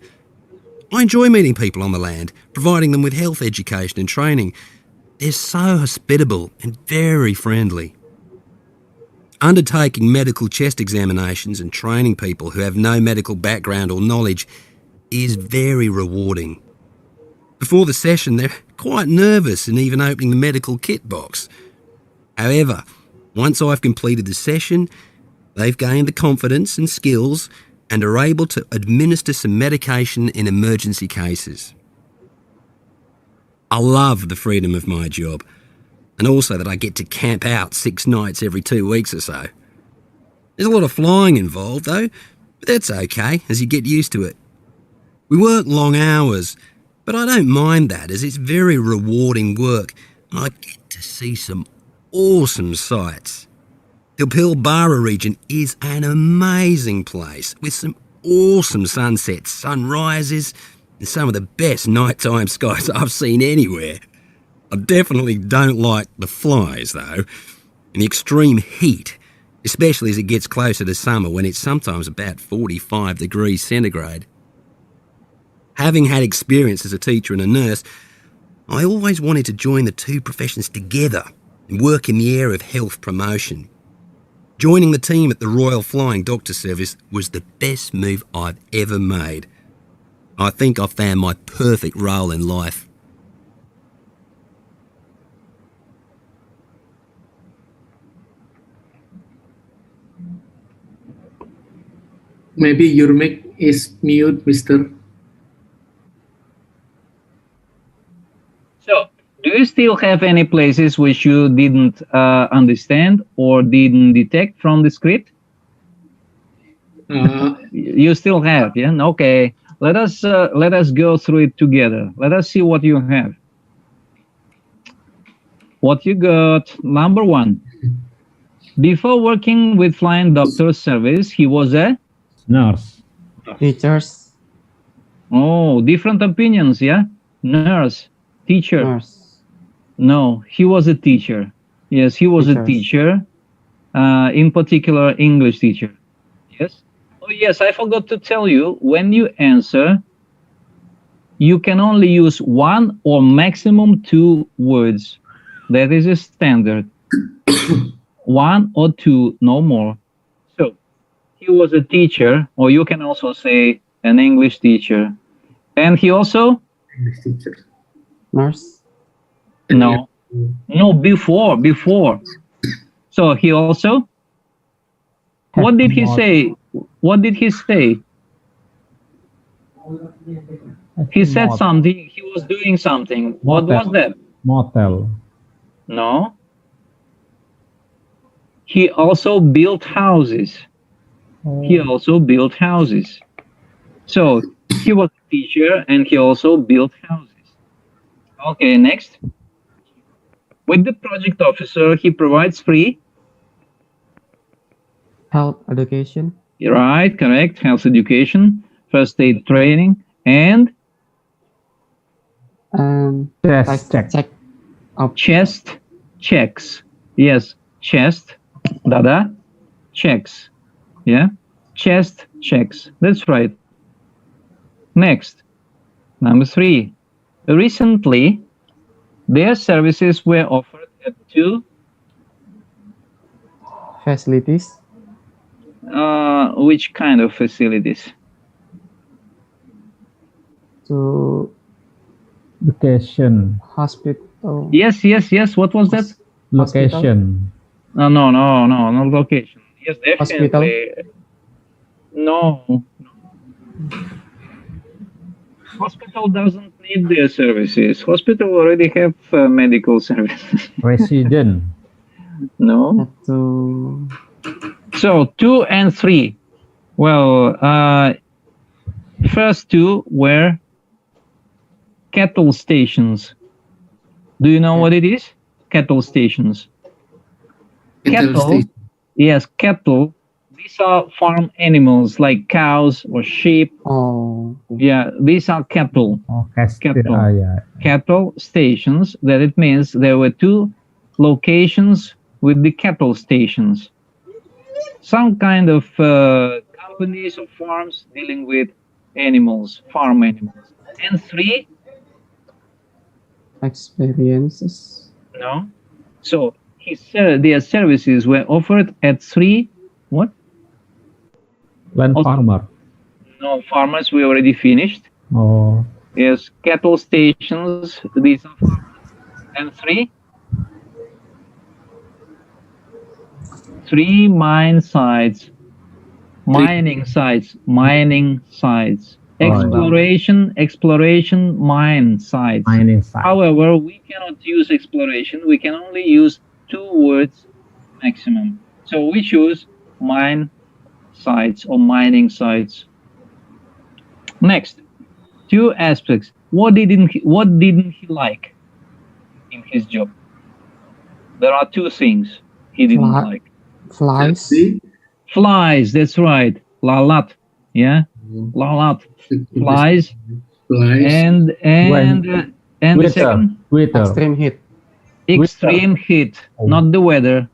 I enjoy meeting people on the land, providing them with health education and training. They're so hospitable and very friendly. Undertaking medical chest examinations and training people who have no medical background or knowledge is very rewarding. Before the session, they're quite nervous and even opening the medical kit box. However, once I've completed the session, they've gained the confidence and skills and are able to administer some medication in emergency cases. I love the freedom of my job, and also that I get to camp out 6 nights every 2 weeks or so. There's a lot of flying involved though, but that's okay as you get used to it. We work long hours, but I don't mind that as it's very rewarding work and I get to see some awesome sights. The Pilbara region is an amazing place with some awesome sunsets, sunrises and some of the best nighttime skies I've seen anywhere. I definitely don't like the flies though, and the extreme heat, especially as it gets closer to summer when it's sometimes about 45 degrees centigrade. Having had experience as a teacher and a nurse, I always wanted to join the 2 professions together and work in the area of health promotion. Joining the team at the Royal Flying Doctor Service was the best move I've ever made. I think I found my perfect role in life. Maybe your mic is mute, Mister. So, do you still have any places which you didn't understand or didn't detect from the script? You still have, yeah? Okay. Let us go through it together. Let us see what you have. What you got? Number 1. Before working with Flying Doctor Service, he was a nurse. Teachers. Oh, different opinions, yeah? Nurse, teacher. Nurse. No, he was a teacher. Yes, he was a teacher. In particular, English teacher. Yes. Oh, yes, I forgot to tell you, when you answer, you can only use 1 or maximum 2 words. That is a standard. 1 or 2, no more. So, he was a teacher, or you can also say an English teacher. And he also? English teacher. Nurse. No. No, before. So, he also? What did he say? What did he say? He said something. He was doing something. What was that? Motel. No. He also built houses. He also built houses. So, he was a teacher and he also built houses. Okay, next. With the project officer, he provides free Health education. Right, correct. Health education, first aid training, and chest check. Chest checks. Yes, chest, dada, checks. Yeah, chest checks. That's right. Next, number 3. Recently, their services were offered at 2 facilities. Which kind of facilities? To location. Hospital. Yes. What was that? Location. No, not location. Yes, definitely. Hospital? No. Hospital doesn't need their services. Hospital already have medical services. Resident. No. So 2 and 3. Well, first 2 were cattle stations. Do you know what it is? Cattle stations. Cattle. Yes, cattle. These are farm animals like cows or sheep. Oh. Yeah, these are cattle. Oh, cattle. Yeah. Cattle stations. That it means there were 2 locations with the cattle stations. Some kind of companies or farms dealing with animals, farm animals. And 3? Experiences. No. So their services were offered at 3. What? Land farmer. No, farmers we already finished. Oh. Yes, cattle stations. These are farmers. And 3? 3 mine sites. Mining sites. Exploration mine sites. Mining sites. However, we cannot use exploration. We can only use 2 words maximum. So we choose mine sites or mining sites. Next, 2 aspects. What didn't he like in his job? There are 2 things he didn't like. Flies. Flies, that's right. Lalat. Yeah? Lalat. Flies. And the second? Extreme heat. Extreme heat. Not the weather.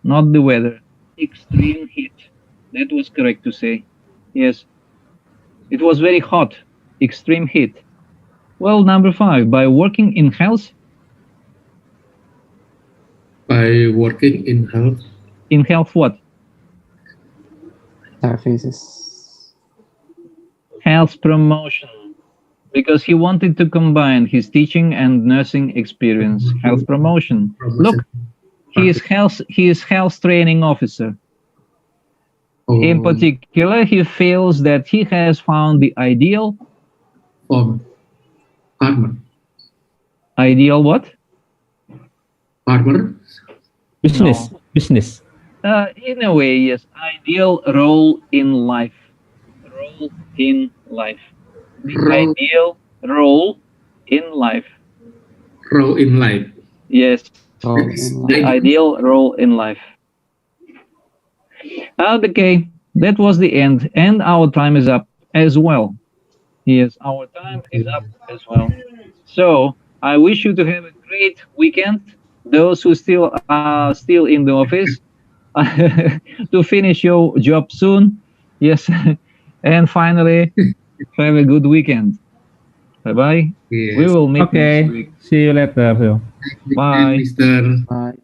Extreme heat. That was correct to say. Yes. It was very hot. Extreme heat. Well, number 5. By working in health. By working in health. In health what? Services. Health promotion. Because he wanted to combine his teaching and nursing experience. Health promotion. Look, he is health training officer. In particular, he feels that he has found the ideal farmer. Ideal what? Farmer. Business. No. Business. In a way, yes. Ideal role in life. Role in life. The ideal role in life. Role in life. Yes. The ideal role in life. Okay, that was the end, and our time is up as well. Yes, our time is up as well. So I wish you to have a great weekend. Those who still are still in the office, to finish your job soon. Yes, and finally, have a good weekend. Bye bye. Yes. We will meet Okay. next week. See you later, Phil. Bye. Mr. Bye.